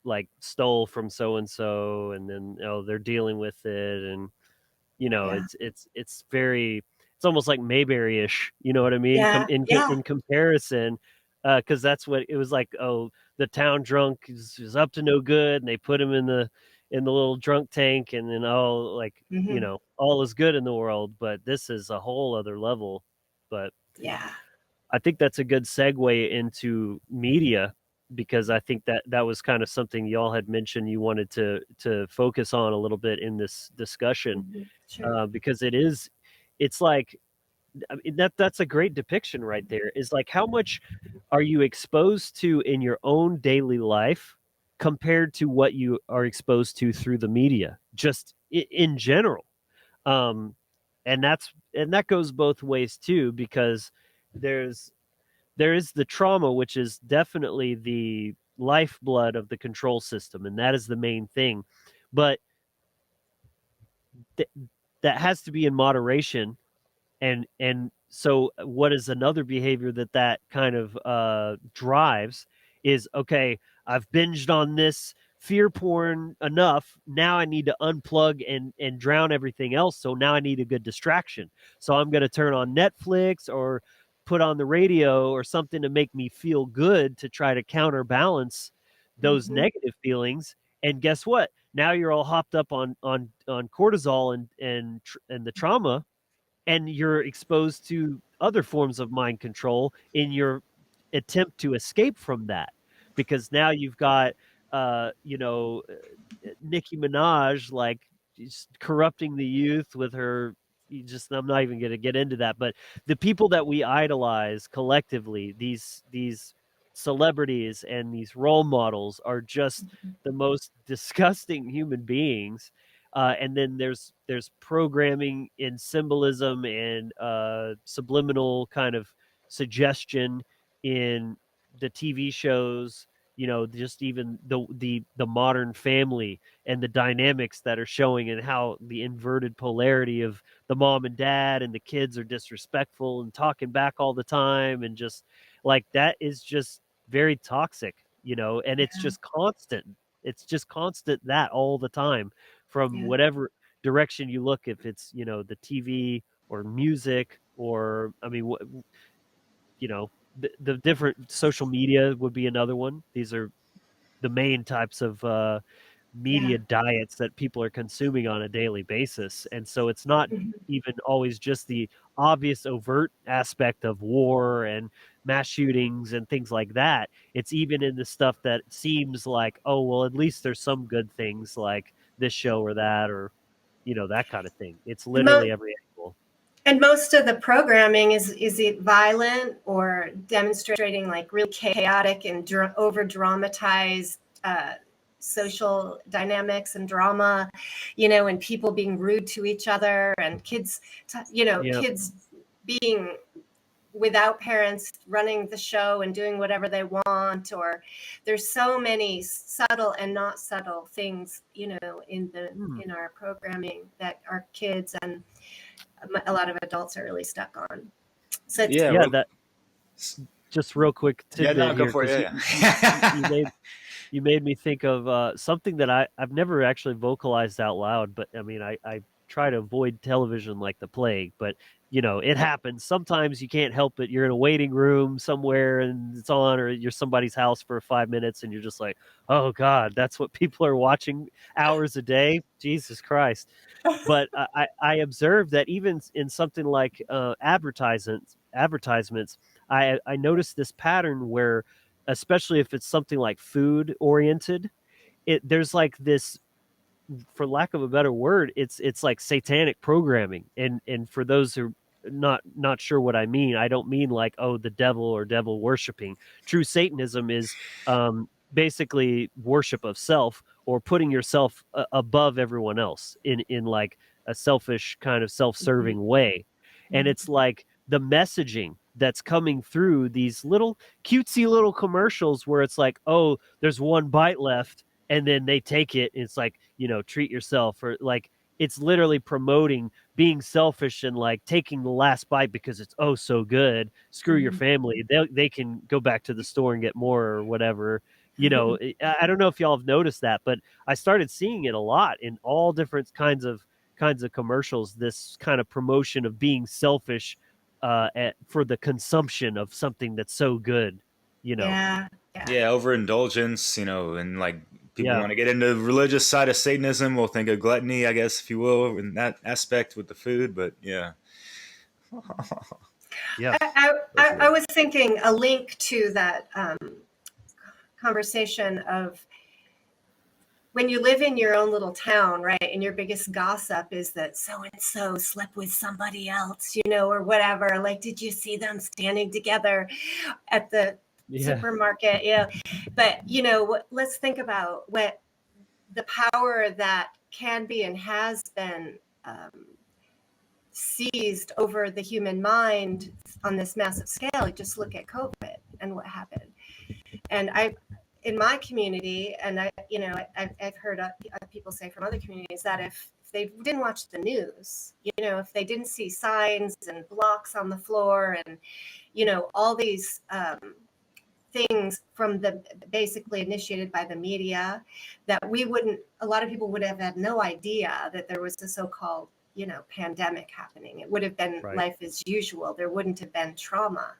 like stole from so-and-so, and then, they're dealing with it. And, it's very, it's almost like Mayberry-ish, you know what I mean? In comparison, because that's what it was like. Oh, the town drunk is up to no good, and they put him in the little drunk tank, and then all like, all is good in the world. But this is a whole other level. But I think that's a good segue into media, because I think that was kind of something y'all had mentioned you wanted to focus on a little bit in this discussion. Sure. Because it's like, I mean, that's a great depiction right there. Is like, how much are you exposed to in your own daily life compared to what you are exposed to through the media, just in general. And that goes both ways too, because there is the trauma, which is definitely the lifeblood of the control system, and that is the main thing. But that has to be in moderation. And so what is another behavior that kind of drives is, okay, I've binged on this fear porn enough. Now I need to unplug and drown everything else. So now I need a good distraction. So I'm going to turn on Netflix or put on the radio or something to make me feel good, to try to counterbalance those negative feelings. And guess what? Now you're all hopped up on cortisol and the trauma, and you're exposed to other forms of mind control in your attempt to escape from that, because now you've got Nicki Minaj, like, just corrupting the youth with her. I'm not even going to get into that, but the people that we idolize collectively, these celebrities and these role models, are just the most disgusting human beings. And then there's programming in symbolism and subliminal kind of suggestion in the TV shows. Just even the modern family and the dynamics that are showing, and how the inverted polarity of the mom and dad and the kids are disrespectful and talking back all the time, and just like that is just very toxic, and it's Yeah. just constant. It's just constant, that all the time, from Yeah. whatever direction you look, if it's the TV or music, or I mean, the different social media would be another one. These are the main types of Yeah. media diets that people are consuming on a daily basis. And so it's not Mhm. even always just the obvious overt aspect of war and mass shootings and things like that. It's even in the stuff that seems like, oh, well, at least there's some good things, like this show or that, or that kind of thing. It's literally Mo- every angle. and most of the programming is it violent or demonstrating like really chaotic and over dramatized social dynamics and drama, and people being rude to each other, and kids, Yeah. kids being without parents running the show and doing whatever they want. Or there's so many subtle and not subtle things, in our programming that our kids and a lot of adults are really stuck on. So it's, Yeah. Yeah, that just real quick Yeah. No, tidbit go here, for it. because Yeah. you made me think of something that I've never actually vocalized out loud, but I mean, I try to avoid television like the plague, but it happens. Sometimes you can't help it. You're in a waiting room somewhere and it's on, or you're somebody's house for 5 minutes and you're just like, oh God, that's what people are watching hours a day. Jesus Christ. But I observed that even in something like advertisements, I noticed this pattern where, especially if it's something like food oriented, there's like this, for lack of a better word, it's like satanic programming. And for those who are not sure what I mean, I don't mean like, oh, the devil or devil worshiping. True Satanism is basically worship of self, or putting yourself above everyone else in like a selfish kind of self-serving way. And it's like the messaging that's coming through these little cutesy little commercials where it's like, oh, there's one bite left, and then they take it, and it's like, treat yourself, or like, it's literally promoting being selfish and like taking the last bite because it's oh so good. Screw your family, they can go back to the store and get more or whatever. I don't know if y'all have noticed that, but I started seeing it a lot in all different kinds of commercials, this kind of promotion of being selfish for the consumption of something that's so good. yeah. Yeah, overindulgence, and like people Yeah. want to get into the religious side of Satanism. We'll think of gluttony, I guess, if you will, in that aspect with the food. But yeah, Yeah. I was thinking a link to that conversation of when you live in your own little town, right? And your biggest gossip is that so and so slept with somebody else, or whatever. Like, did you see them standing together at the supermarket? But let's think about what the power that can be and has been seized over the human mind on this massive scale. Just look at COVID and what happened. And in my community, and I've heard people say from other communities that if they didn't watch the news, if they didn't see signs and blocks on the floor and, all these things from the basically initiated by the media, that a lot of people would have had no idea that there was a so-called, pandemic happening. It would have been life as usual. There wouldn't have been trauma.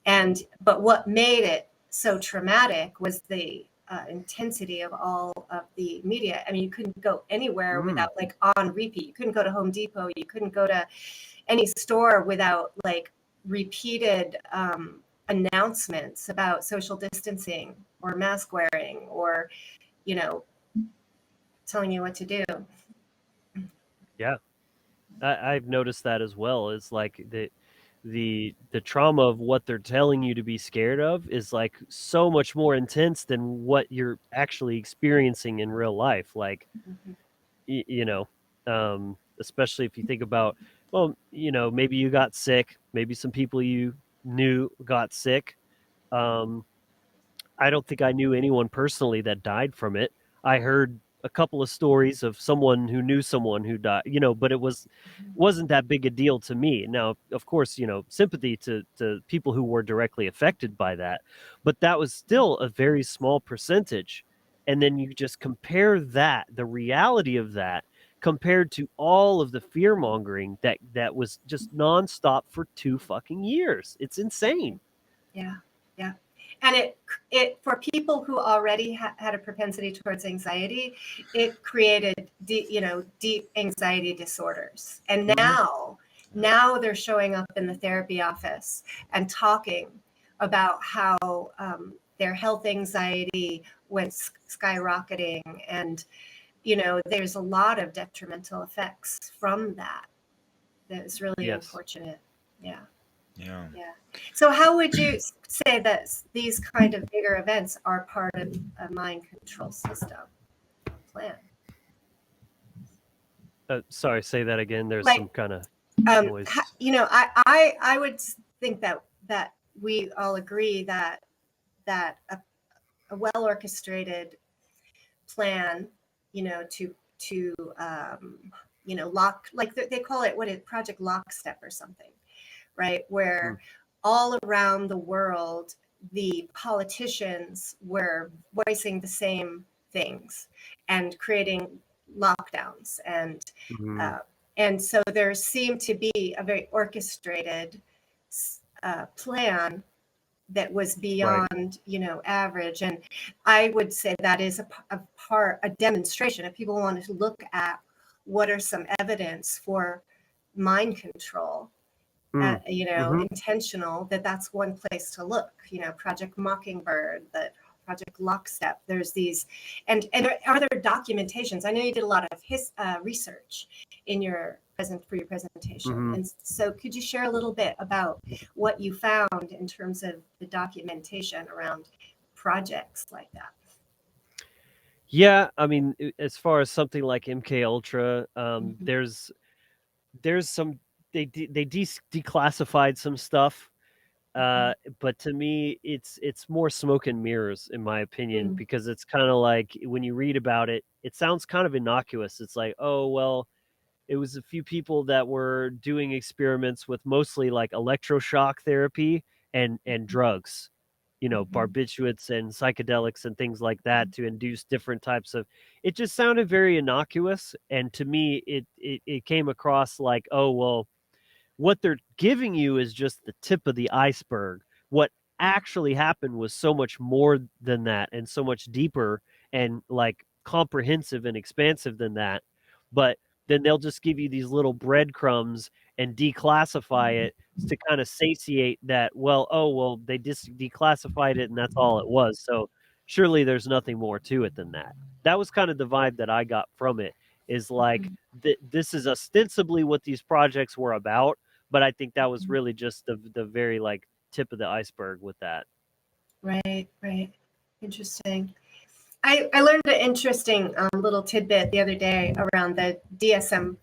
But what made it so traumatic was the intensity of all of the media. I mean, you couldn't go anywhere without like on repeat. You couldn't go to Home Depot. You couldn't go to any store without like repeated announcements about social distancing or mask wearing or, telling you what to do. Yeah, I've noticed that as well. It's like the trauma of what they're telling you to be scared of is like so much more intense than what you're actually experiencing in real life. Like, especially if you think about, well, maybe you got sick, maybe some people you knew got sick. I don't think I knew anyone personally that died from it. I heard a couple of stories of someone who knew someone who died, but wasn't that big a deal to me. Now, of course, sympathy to people who were directly affected by that, but that was still a very small percentage. And then you just compare that, the reality of that, compared to all of the fear mongering that was just nonstop for 2 fucking years. It's insane. Yeah, yeah. And it for people who already had a propensity towards anxiety, it created deep anxiety disorders. And now they're showing up in the therapy office and talking about how their health anxiety went skyrocketing, and there's a lot of detrimental effects from that. That is really Yes. unfortunate. Yeah. Yeah. Yeah. So how would you say that these kind of bigger events are part of a mind control system plan? Sorry, say that again. There's Like, some kind of noise. I would think that we all agree that a well orchestrated plan, to lock, like they call it, Project Lockstep or something, right? Where all around the world, the politicians were voicing the same things and creating lockdowns. And so there seemed to be a very orchestrated plan that was beyond, average. And I would say that is a demonstration. If people want to look at what are some evidence for mind control, intentional, that's one place to look. Project Mockingbird, that Project Lockstep. There's these, and are there documentations? I know you did a lot of research for your presentation, and so could you share a little bit about what you found in terms of the documentation around projects like that? Yeah, I mean, as far as something like MK Ultra, there's some they declassified some stuff, but to me, it's more smoke and mirrors, in my opinion, because it's kind of like when you read about it, it sounds kind of innocuous. It's like, oh well, it was a few people that were doing experiments with mostly like electroshock therapy and drugs, barbiturates and psychedelics and things like that to induce different types of. It just sounded very innocuous, and to me, it came across like, oh well, what they're giving you is just the tip of the iceberg. What actually happened was so much more than that, and so much deeper and like comprehensive and expansive than that. But then they'll just give you these little breadcrumbs and declassify it to kind of satiate that, well, oh well, they just declassified it and that's all it was, so surely there's nothing more to it than that. That was kind of the vibe that I got from it, is like this is ostensibly what these projects were about, but I think that was really just the very like tip of the iceberg with that. Right. Interesting. I learned an interesting little tidbit the other day around the DSM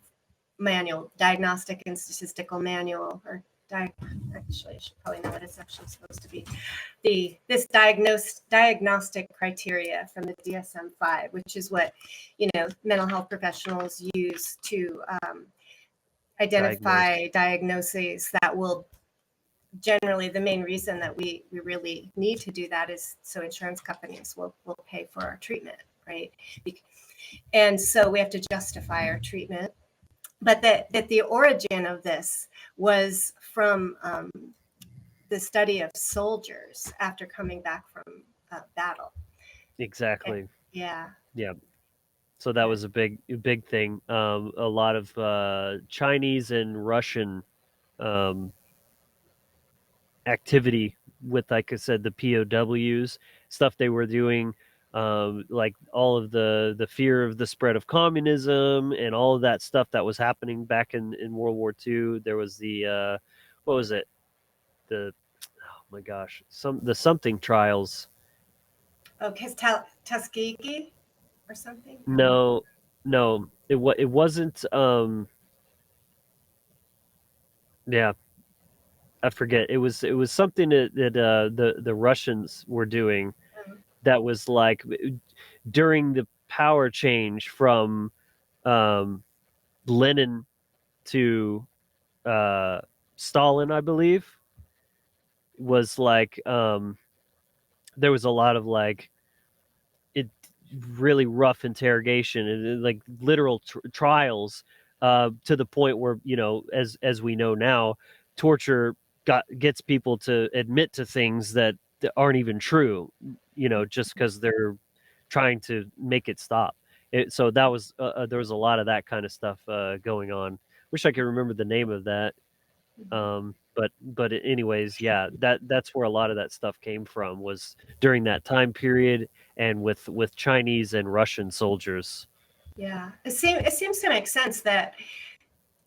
manual, Diagnostic and Statistical Manual, or actually, I should probably know what it's actually supposed to be. This diagnostic criteria from the DSM-5, which is what mental health professionals use to identify diagnoses that will. Generally, the main reason that we really need to do that is so insurance companies will pay for our treatment, right? And so we have to justify our treatment. But that the origin of this was from the study of soldiers after coming back from battle. Exactly. And, yeah. So that was a big thing. A lot of Chinese and Russian activity with, like I said, the POWs, stuff they were doing, like all of the fear of the spread of communism and all of that stuff that was happening back in World War II. There was the what was it? The oh my gosh, the something trials. Oh, Tuskegee or something? No, it wasn't. Yeah, I forget. It was something that the Russians were doing Um, that was like during the power change from Lenin to Stalin, I believe, was like there was a lot of like it really rough interrogation and like literal trials to the point where, you know, as we know now, torture gets people to admit to things that aren't even true, you know, just because they're trying to make it stop. So that was there was a lot of that kind of stuff going on. Wish I could remember the name of that. But anyways, yeah, that's where a lot of that stuff came from, was during that time period, and with Chinese and Russian soldiers. Yeah, it seems to make sense that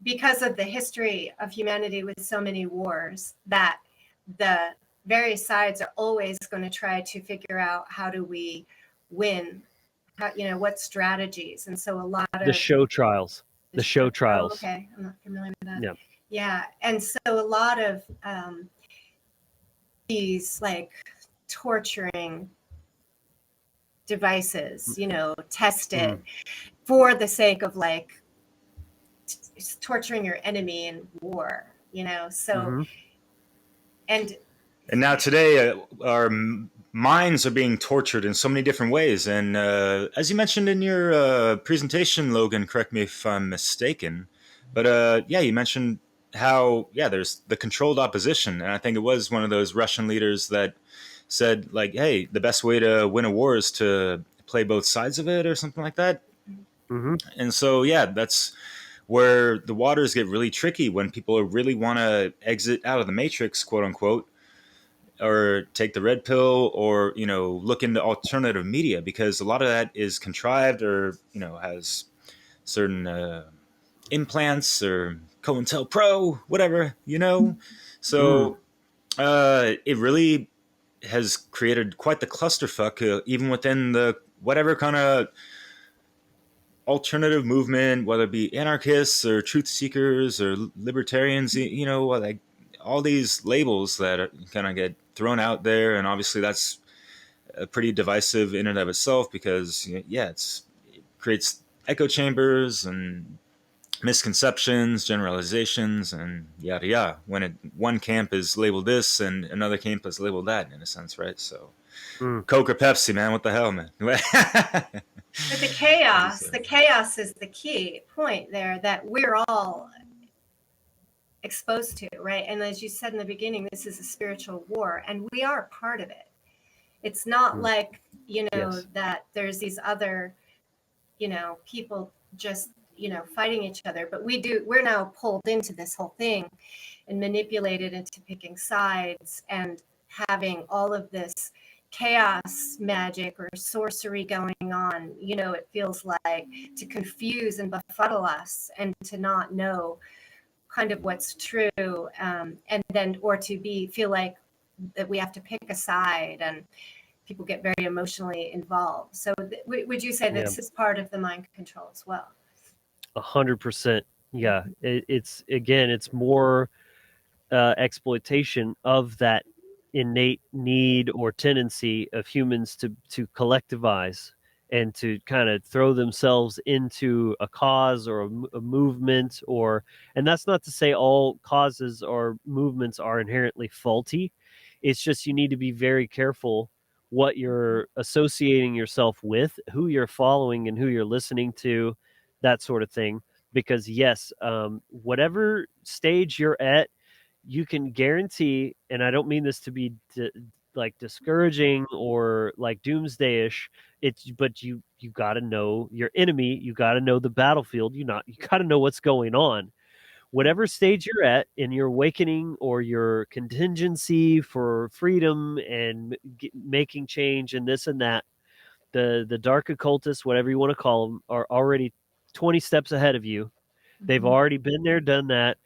because of the history of humanity with so many wars, that the various sides are always going to try to figure out how do we win, how, you know, what strategies. And so a lot of The show trials. The show trials. Oh, okay, I'm not familiar with that. Yeah. Yeah, and so a lot of these like torturing devices, you know, tested for the sake of like torturing your enemy in war, you know. So and now today, our minds are being tortured in so many different ways. And as you mentioned in your presentation, Logan, correct me if I'm mistaken, but yeah, you mentioned how, yeah, there's the controlled opposition. And I think it was one of those Russian leaders that said, like, hey, the best way to win a war is to play both sides of it, or something like that. And so, yeah, that's where the waters get really tricky when people really want to exit out of the matrix, quote unquote, or take the red pill, or, you know, look into alternative media, because a lot of that is contrived, or, you know, has certain implants or COINTELPRO, whatever, you know. So it really has created quite the clusterfuck, even within the whatever kind of alternative movement, whether it be anarchists or truth seekers or libertarians, you know, like all these labels that kind of get thrown out there. And obviously that's a pretty divisive in and of itself, because, yeah, it creates echo chambers and misconceptions, generalizations, and yada yada. When one camp is labeled this and another camp is labeled that, in a sense, right? So, Coke or Pepsi, man? What the hell, man? but the chaos is the key point there that we're all exposed to, right? And as you said in the beginning, this is a spiritual war, and we are part of it. It's not like, you know, that there's these other, you know, people just, you know, fighting each other, but we're now pulled into this whole thing and manipulated into picking sides and having all of this chaos magic or sorcery going on. You know, it feels like, to confuse and befuddle us and to not know kind of what's true, and then, or to feel like that we have to pick a side, and people get very emotionally involved. So would you say this is part of the mind control as well? 100%. Yeah. It's more exploitation of that innate need or tendency of humans to collectivize and to kind of throw themselves into a cause or a movement, and that's not to say all causes or movements are inherently faulty. It's just you need to be very careful what you're associating yourself with, who you're following and who you're listening to, that sort of thing. Because yes, whatever stage you're at, you can guarantee, and I don't mean this to be like discouraging or like doomsday-ish, but you got to know your enemy, you got to know the battlefield, you got to know what's going on. whatever stage you're at in your awakening or your contingency for freedom and making change and this and that, the dark occultists, whatever you want to call them, are already 20 steps ahead of you. They've already been there, done that,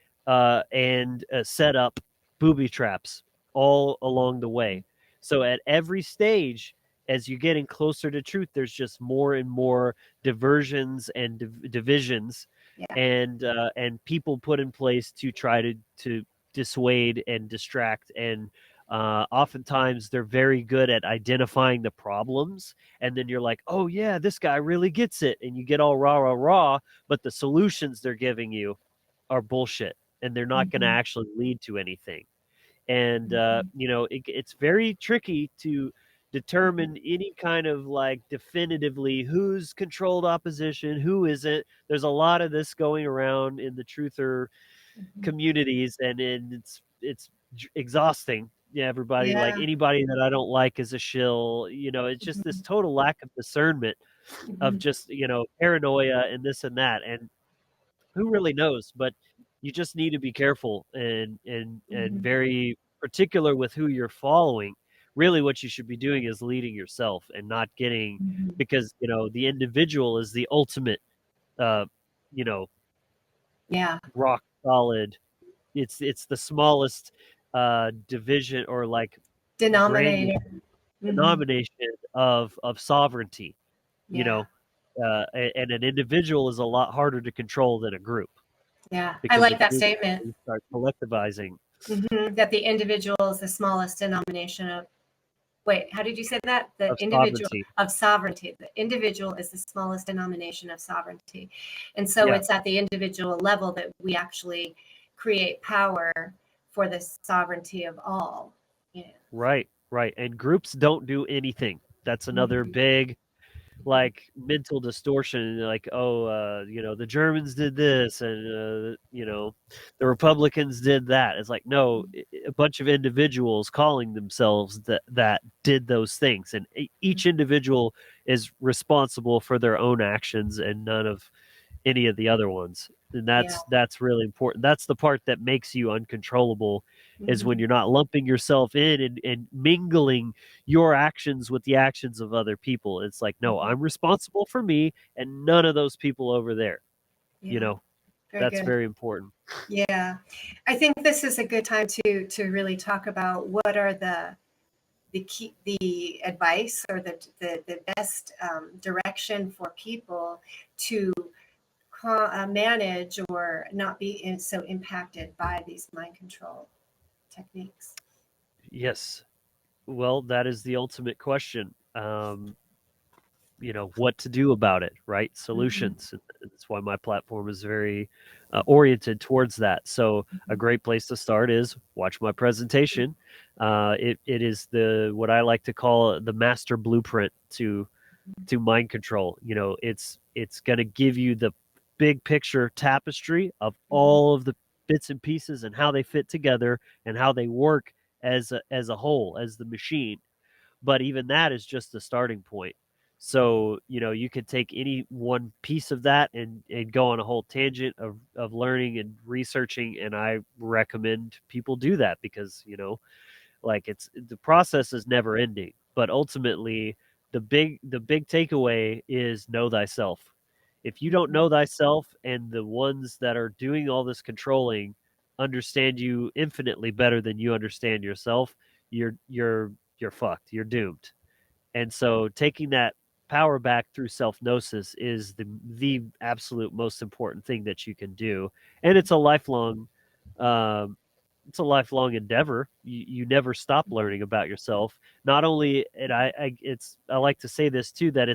and set up booby traps all along the way. So at every stage, as you're getting closer to truth, there's just more and more diversions and divisions, Yeah. and people put in place to try to dissuade and distract. And oftentimes they're very good at identifying the problems, and then you're like, oh yeah, this guy really gets it, and you get all rah rah rah, but the solutions they're giving you are bullshit, and they're not going to actually lead to anything. And it's very tricky to determine any kind of like definitively who's controlled opposition, who isn't. There's a lot of this going around in the truther communities, and it's exhausting. Yeah, everybody, like Yeah. anybody that I don't like is a shill. It's just this total lack of discernment of just paranoia and this and that, and who really knows? But you just need to be careful and very particular with who you're following. Really, what you should be doing is leading yourself and not getting, because the individual is the ultimate, uh, you know, Yeah. rock solid. It's the smallest division or like Denominator. denomination of sovereignty. You Yeah. know, and an individual is a lot harder to control than a group. Yeah. I Because like a that group statement. start collectivizing. That the individual is the smallest denomination of, wait, how did you say that? The Of individual sovereignty. of sovereignty. The individual is the smallest denomination of sovereignty. And so Yeah. it's at the individual level that we actually create power for the sovereignty of all. Yeah. Right. And groups don't do anything. That's another big like mental distortion. Like, oh, the Germans did this, and the Republicans did that. It's like, no, a bunch of individuals calling themselves that did those things, and each individual is responsible for their own actions and none of any of the other ones. And that's really important. That's the part that makes you uncontrollable, is when you're not lumping yourself in and mingling your actions with the actions of other people. It's like, no, I'm responsible for me and none of those people over there. Very That's good. very important. Yeah. I think this is a good time to really talk about what are the advice or the best direction for people to manage or not be so impacted by these mind control techniques. Yes. Well, that is the ultimate question. What to do about it, right? Solutions. That's why my platform is very oriented towards that. So a great place to start is watch my presentation. It is what I like to call the master blueprint to mind control. It's going to give you the big picture tapestry of all of the bits and pieces and how they fit together and how they work as a whole, as the machine. But even that is just the starting point. So you could take any one piece of that and go on a whole tangent of learning and researching, and I recommend people do that because like the process is never ending. But ultimately the big takeaway is know thyself. If you don't know thyself, and the ones that are doing all this controlling understand you infinitely better than you understand yourself, you're fucked. You're doomed. And so taking that power back through self-gnosis is the absolute most important thing that you can do. And it's a lifelong endeavor. You never stop learning about yourself. Not only, and I like to say this too, that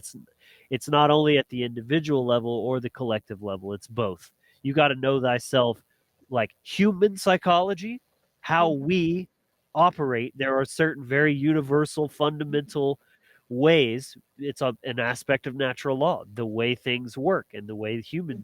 it's not only at the individual level or the collective level. It's both. You got to know thyself, like human psychology, how we operate. There are certain very universal, fundamental ways. It's an aspect of natural law, the way things work and the way the human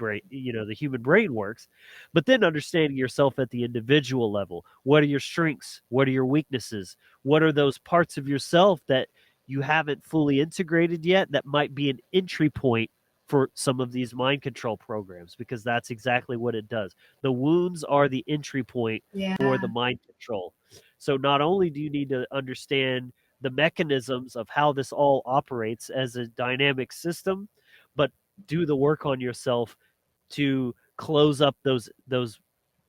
brain works. But then understanding yourself at the individual level. What are your strengths? What are your weaknesses? What are those parts of yourself that you haven't fully integrated yet that might be an entry point for some of these mind control programs, because that's exactly what it does. The wounds are the entry point for the Yeah. mind control. So not only do you need to understand the mechanisms of how this all operates as a dynamic system, but do the work on yourself to close up those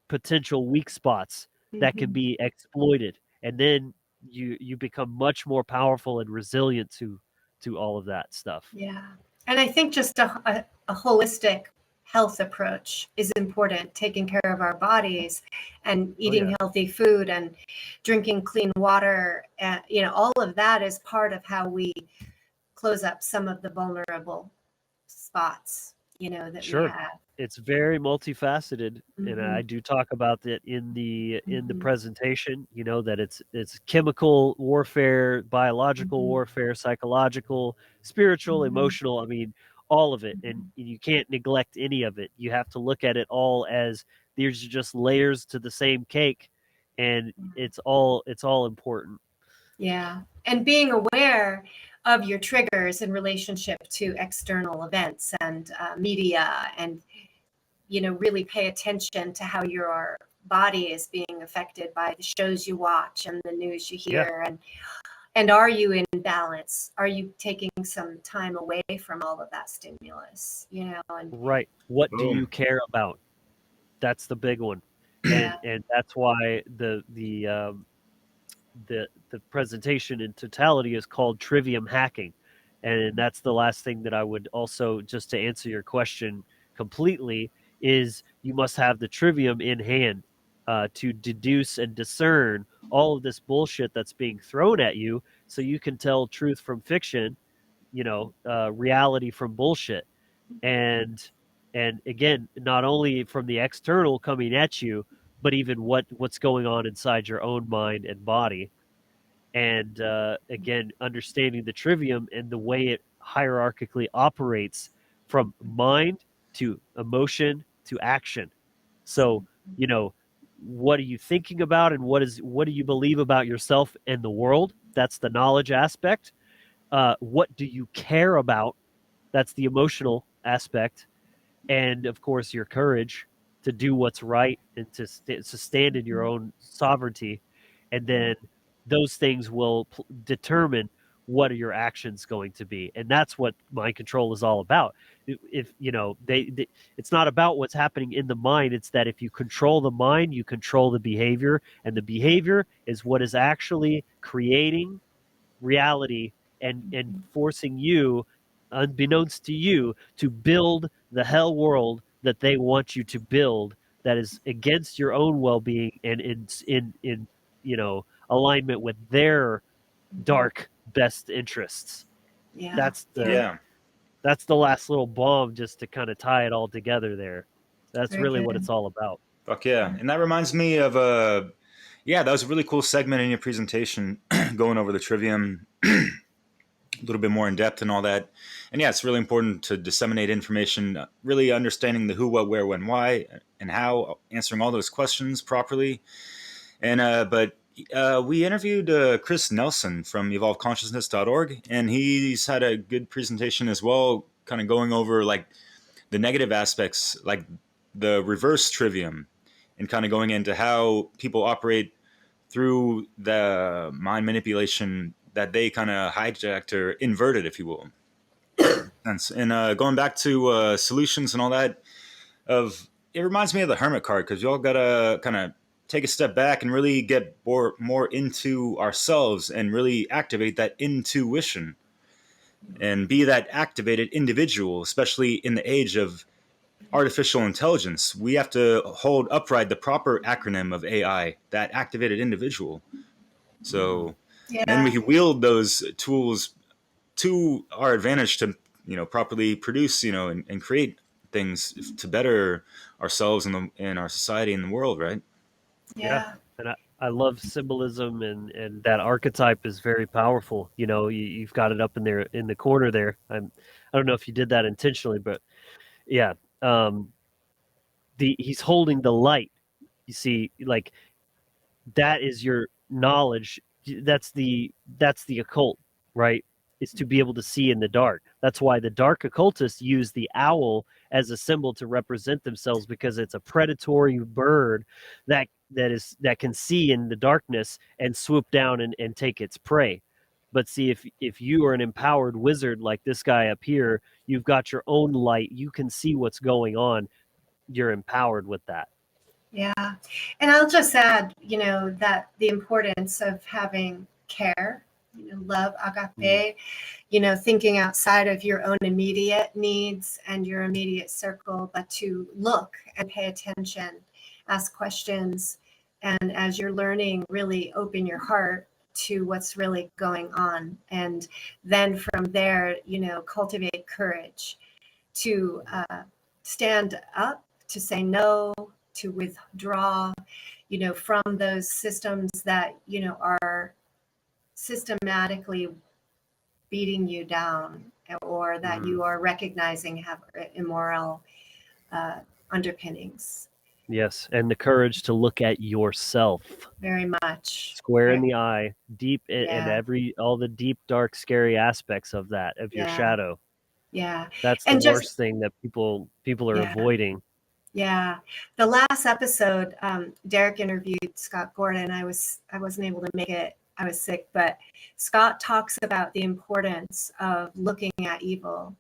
potential weak spots that can Mhm. be exploited, and then you become much more powerful and resilient to all of that stuff. Yeah. And I think just a holistic health approach is important, taking care of our bodies and eating healthy food and drinking clean water. All of that is part of how we close up some of the vulnerable spots, that we Sure. have. It's very multifaceted, and I Mhm. do talk about that in the Mhm. presentation, that it's chemical warfare, biological Mhm. warfare, psychological, spiritual, Mhm. emotional, I mean, all of it. And Mhm. you can't neglect any of it. You have to look at it all as these are just layers to the same cake, and it's all important. Yeah. And being aware of your triggers in relationship to external events and media, and, really pay attention to how your body is being affected by the shows you watch and the news you Yeah. hear. And are you in balance? Are you taking some time away from all of that stimulus, and Right. What do you Boom. care about? That's the big one. yeah. And that's why the presentation in totality is called Trivium Hacking. And that's the last thing that I would also, just to answer your question completely, is you must have the trivium in hand to deduce and discern all of this bullshit that's being thrown at you, so you can tell truth from fiction, reality from bullshit. And and again, not only from the external coming at you, but even what's going on inside your own mind and body. And again, understanding the trivium and the way it hierarchically operates from mind to emotion to action. So, what are you thinking about, and what do you believe about yourself and the world? That's the knowledge aspect. What do you care about? That's the emotional aspect. And of course, your courage to do what's right and to stand in your own sovereignty. And then those things will determine what are your actions going to be. And that's what mind control is all about. If it's not about what's happening in the mind, it's that if you control the mind, you control the behavior, and the behavior is what is actually creating reality, and forcing you, unbeknownst to you, to build the hell world that they want you to build, that is against your own well-being and in alignment with their dark best interests. Yeah. That's the Yeah. Yeah. that's the last little bomb, just to kind of tie it all together there. That's Very really what good. it's all about. Fuck yeah. And that reminds me of yeah, that was a really cool segment in your presentation going over the trivium a little bit more in depth and all that. And yeah, it's really important to disseminate information, really understanding the who, what, where, when, why, and how, answering all those questions properly. And but we interviewed Chris Nelson from evolveconsciousness.org, and he's had a good presentation as well, kind of going over like the negative aspects, like the reverse trivium, and kind of going into how people operate through the mind manipulation that they kind of hijacked or inverted, if you will. And going back to solutions and all that, of it reminds me of the hermit card, because you all gotta kind of take a step back and really get more into ourselves and really activate that intuition and be that activated individual, especially in the age of artificial intelligence. We have to hold upright the proper acronym of AI, that activated individual. Mhm. So then we Yeah. can wield those tools to our advantage to properly produce and create things to better ourselves and our society and the world, right? Yeah, Yeah. and I love symbolism, and that archetype is very powerful. You've got it up in there in the corner there. I don't know if you did that intentionally, but yeah, um, he's holding the light. You see, like, that is your knowledge. That's the occult, right? is to be able to see in the dark. That's why the dark occultists use the owl as a symbol to represent themselves, because it's a predatory bird that can see in the darkness and swoop down and take its prey. But see, if you are an empowered wizard like this guy up here, you've got your own light, you can see what's going on, you're empowered with that. Yeah. And I'll just add, that the importance of having care, love, agape, thinking outside of your own immediate needs and your immediate circle, but to look and pay attention, ask questions. And as you're learning, really open your heart to what's really going on. And then from there, cultivate courage to stand up, to say no, to withdraw, from those systems that, are systematically beating you down, or that you are recognizing have immoral underpinnings. Yes, and the courage to look at yourself. Very much. Square in the eye, deep and all the deep, dark, scary aspects of that, of your shadow. Yeah. That's the worst thing that people are avoiding. Yeah. The last episode, Derek interviewed Scott Gordon. I wasn't able to make it. I was sick, but Scott talks about the importance of looking at evil,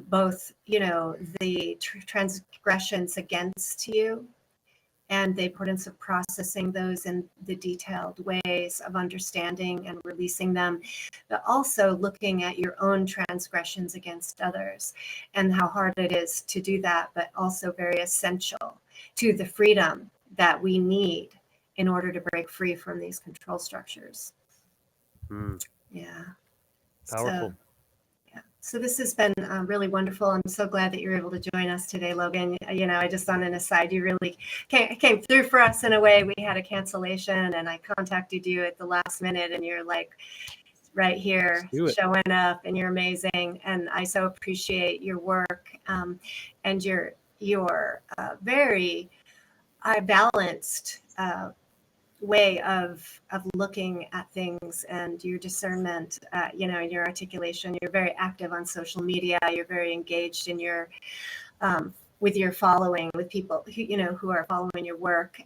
both, the transgressions against you and the importance of processing those in the detailed ways of understanding and releasing them, but also looking at your own transgressions against others and how hard it is to do that, but also very essential to the freedom that we need in order to break free from these control structures. Yeah. Powerful. So this has been really wonderful. I'm so glad that you're able to join us today, Logan. I just on an aside, you really came through for us in a way. We had a cancellation and I contacted you at the last minute and you're like right here showing up, and you're amazing. And I so appreciate your work and your very balanced way of looking at things, and your discernment, and your articulation. You're very active on social media. You're very engaged in your with your following, with people who are following your work,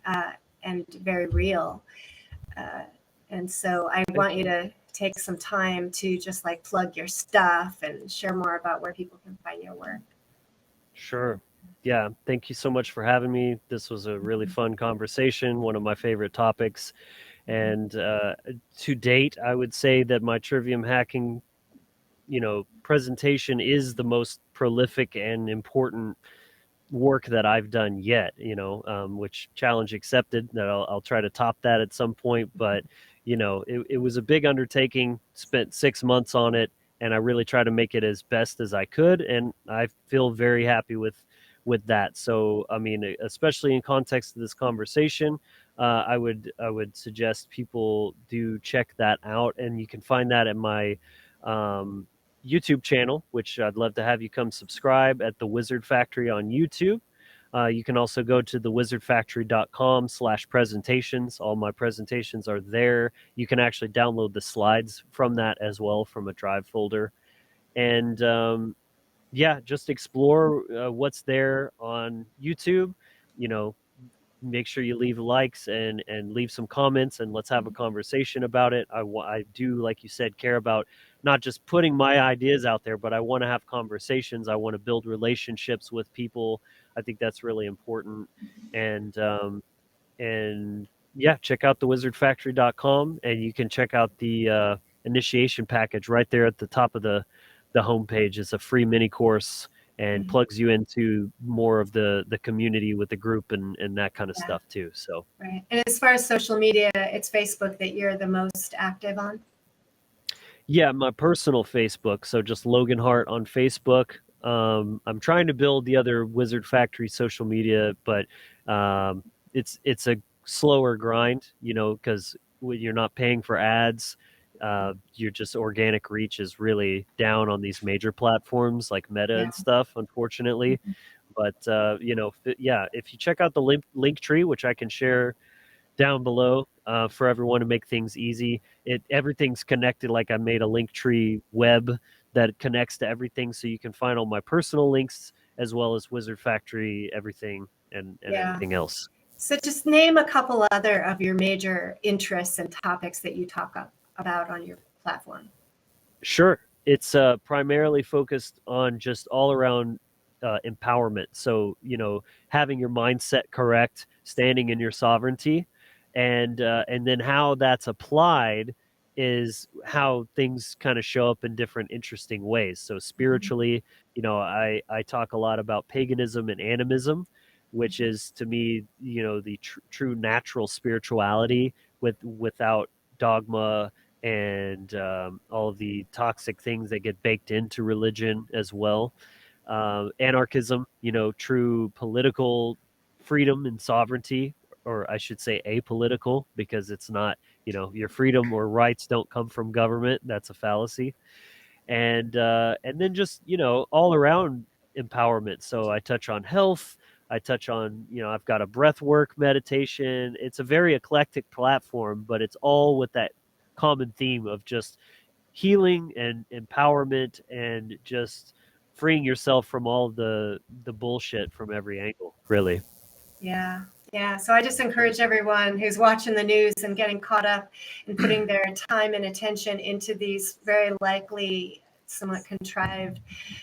and very real. And so I want you to take some time to just like plug your stuff and share more about where people can find your work. Sure. Yeah, thank you so much for having me. This was a really fun conversation, one of my favorite topics. And to date, I would say that my Trivium Hacking, presentation is the most prolific and important work that I've done yet, which challenge accepted, that I'll try to top that at some point. But, it was a big undertaking, spent 6 months on it, and I really tried to make it as best as I could. And I feel very happy with that. So, I mean, especially in context of this conversation, I would suggest people do check that out, and you can find that at my YouTube channel, which I'd love to have you come subscribe at The Wizard Factory on YouTube. You can also go to thewizardfactory.com/presentations. All my presentations are there. You can actually download the slides from that as well from a Drive folder. And just explore what's there on YouTube. Make sure you leave likes and leave some comments, and let's have a conversation about it. I do, like you said, care about not just putting my ideas out there, but I want to have conversations. I want to build relationships with people. I think that's really important. And check out thewizardfactory.com, and you can check out the initiation package right there at the top of the homepage. It's a free mini course and plugs you into more of the community with the group and that kind of stuff too. So right. And as far as social media, it's Facebook that you're the most active on? Yeah, my personal Facebook. So just Logan Hart on Facebook. I'm trying to build the other Wizard Factory social media, but it's a slower grind, because when you're not paying for ads, your just organic reach is really down on these major platforms like Meta and stuff, unfortunately. But if you check out the link tree, which I can share down below for everyone to make things easy. Everything's connected. Like I made a Linktree web that connects to everything, so you can find all my personal links as well as Wizard Factory, everything, and Yeah. anything else. So just name a couple other of your major interests and topics that you talk about on your platform. Sure. It's primarily focused on just all around empowerment. So, having your mindset correct, standing in your sovereignty, and then how that's applied is how things kind of show up in different interesting ways. So spiritually, I talk a lot about paganism and animism, which is to me, the true natural spirituality without dogma and all of the toxic things that get baked into religion as well. Anarchism, true political freedom and sovereignty, or I should say apolitical, because it's not, your freedom or rights don't come from government. That's a fallacy. And then just, all around empowerment. So I touch on health. I touch on, I've got a breath work meditation. It's a very eclectic platform, but it's all with that common theme of just healing and empowerment and just freeing yourself from all the bullshit from every angle, really. Yeah. Yeah. So I just encourage everyone who's watching the news and getting caught up and putting their time and attention into these very likely somewhat contrived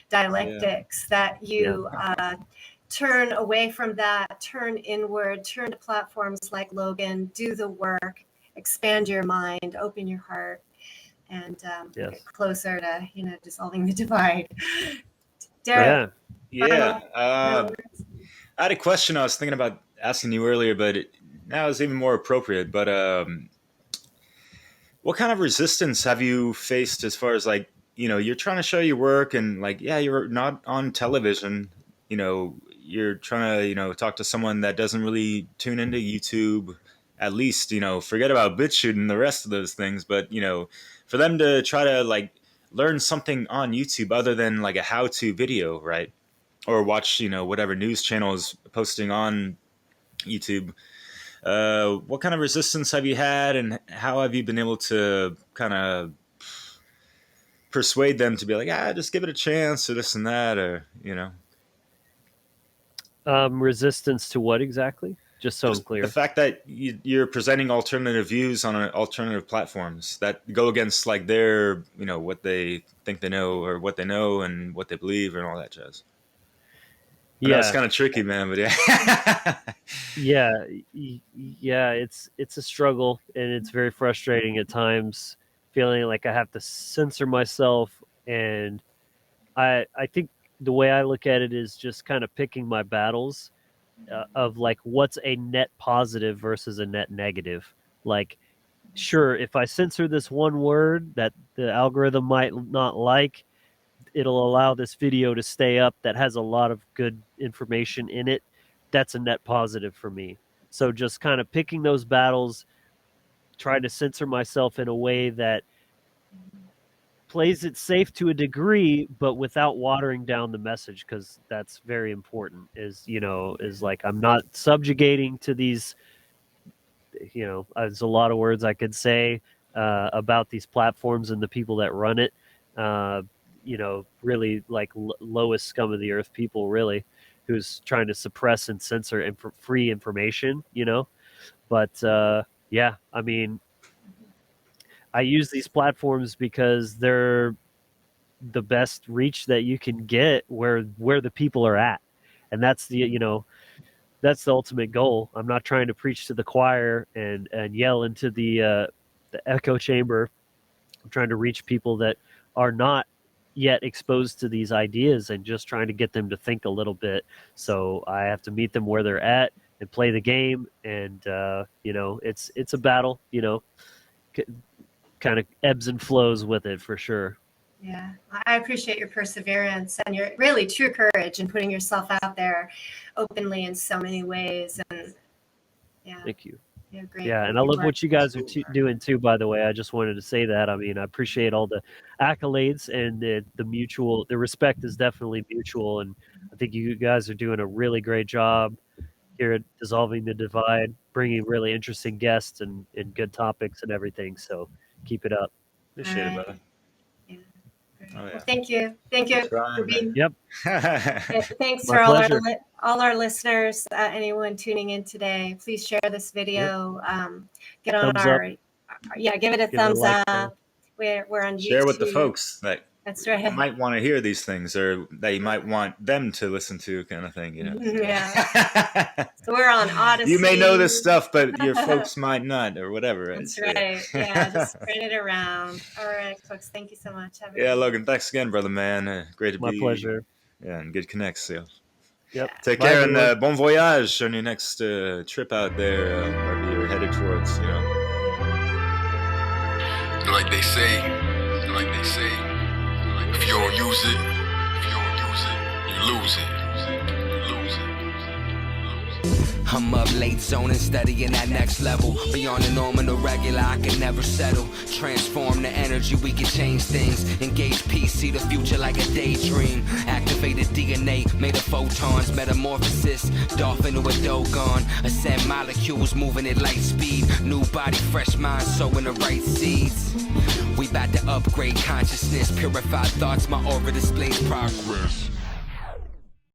dialectics that you turn away from that, turn inward, turn to platforms like Logan, do the work, expand your mind, open your heart, and get closer to, dissolving the divide. Derek. Yeah. I had a question I was thinking about asking you earlier, but now it's even more appropriate. But what kind of resistance have you faced as far as like, you're trying to show your work and like, yeah, you're not on television, you're trying to, talk to someone that doesn't really tune into YouTube, at least, forget about BitChute and the rest of those things. But, for them to try to like learn something on YouTube other than like a how-to video, right? Or watch, whatever news channel is posting on YouTube. What kind of resistance have you had, and how have you been able to kind of persuade them to be like, just give it a chance, or this and that, or Resistance to what exactly? Just so I'm clear. The fact that you're presenting alternative views on alternative platforms that go against like their, what they think they know, or what they know and what they believe and all that jazz. Yeah, it's kind of tricky, man. But yeah, it's a struggle, and it's very frustrating at times, feeling like I have to censor myself. And I think the way I look at it is just kind of picking my battles of like what's a net positive versus a net negative. Like, sure, if I censor this one word that the algorithm might not like, it'll allow this video to stay up that has a lot of good information in it. That's a net positive for me. So just kind of picking those battles, trying to censor myself in a way that plays it safe to a degree, but without watering down the message, because that's very important. Is like I'm not subjugating to these. There's a lot of words I could say about these platforms and the people that run it. Really like lowest scum of the earth people, really, who's trying to suppress and censor free information. But yeah, I mean, I use these platforms because they're the best reach that you can get where the people are at, and that's the ultimate goal. I'm not trying to preach to the choir and yell into the echo chamber. I'm trying to reach people that are not yet exposed to these ideas and just trying to get them to think a little bit. So I have to meet them where they're at and play the game. And it's a battle. Kind of ebbs and flows with it for sure. Yeah, I appreciate your perseverance and your really true courage in putting yourself out there openly in so many ways. And yeah, thank you. Yeah, great. Yeah, and I love what you guys are doing too. By the way, I just wanted to say that. I mean, I appreciate all the accolades and the respect is definitely mutual, and I think you guys are doing a really great job. here at Dissolving the Divide, bringing really interesting guests and good topics and everything. So keep it up. Appreciate it, brother. Yeah. Great. Oh, yeah. Well, thank you. Thank you for being. Yep. Thanks My for pleasure. all our listeners. Anyone tuning in today, please share this video. Get on Thumbs our up. give it a Give it a thumbs like up. We're on YouTube. Share with the folks that That's right. might want to hear these things, or that you might want them to listen to, kind of thing. Yeah. So we're on Odyssey. You may know this stuff, but your folks might not, or whatever. That's right. Yeah, just spread it around. All right, folks. Thank you so much. Have a Yeah, good Logan. Thanks again, brother, man. Great to be. My pleasure. Yeah, and good connects. So. Yep. Take Bye, care everyone. and bon voyage on your next trip out there, wherever you're headed towards. You know. Like they say, if you don't use it, you lose it. I'm up late zoning, studying that next level. Beyond the norm and the regular, I can never settle. Transform the energy, we can change things. Engage peace, see the future like a daydream. Activated DNA, made of photons. Metamorphosis, dolphin to a Dogon. Ascend molecules, moving at light speed. New body, fresh mind, sowing the right seeds. We bout to upgrade consciousness, purify thoughts, my aura displays progress.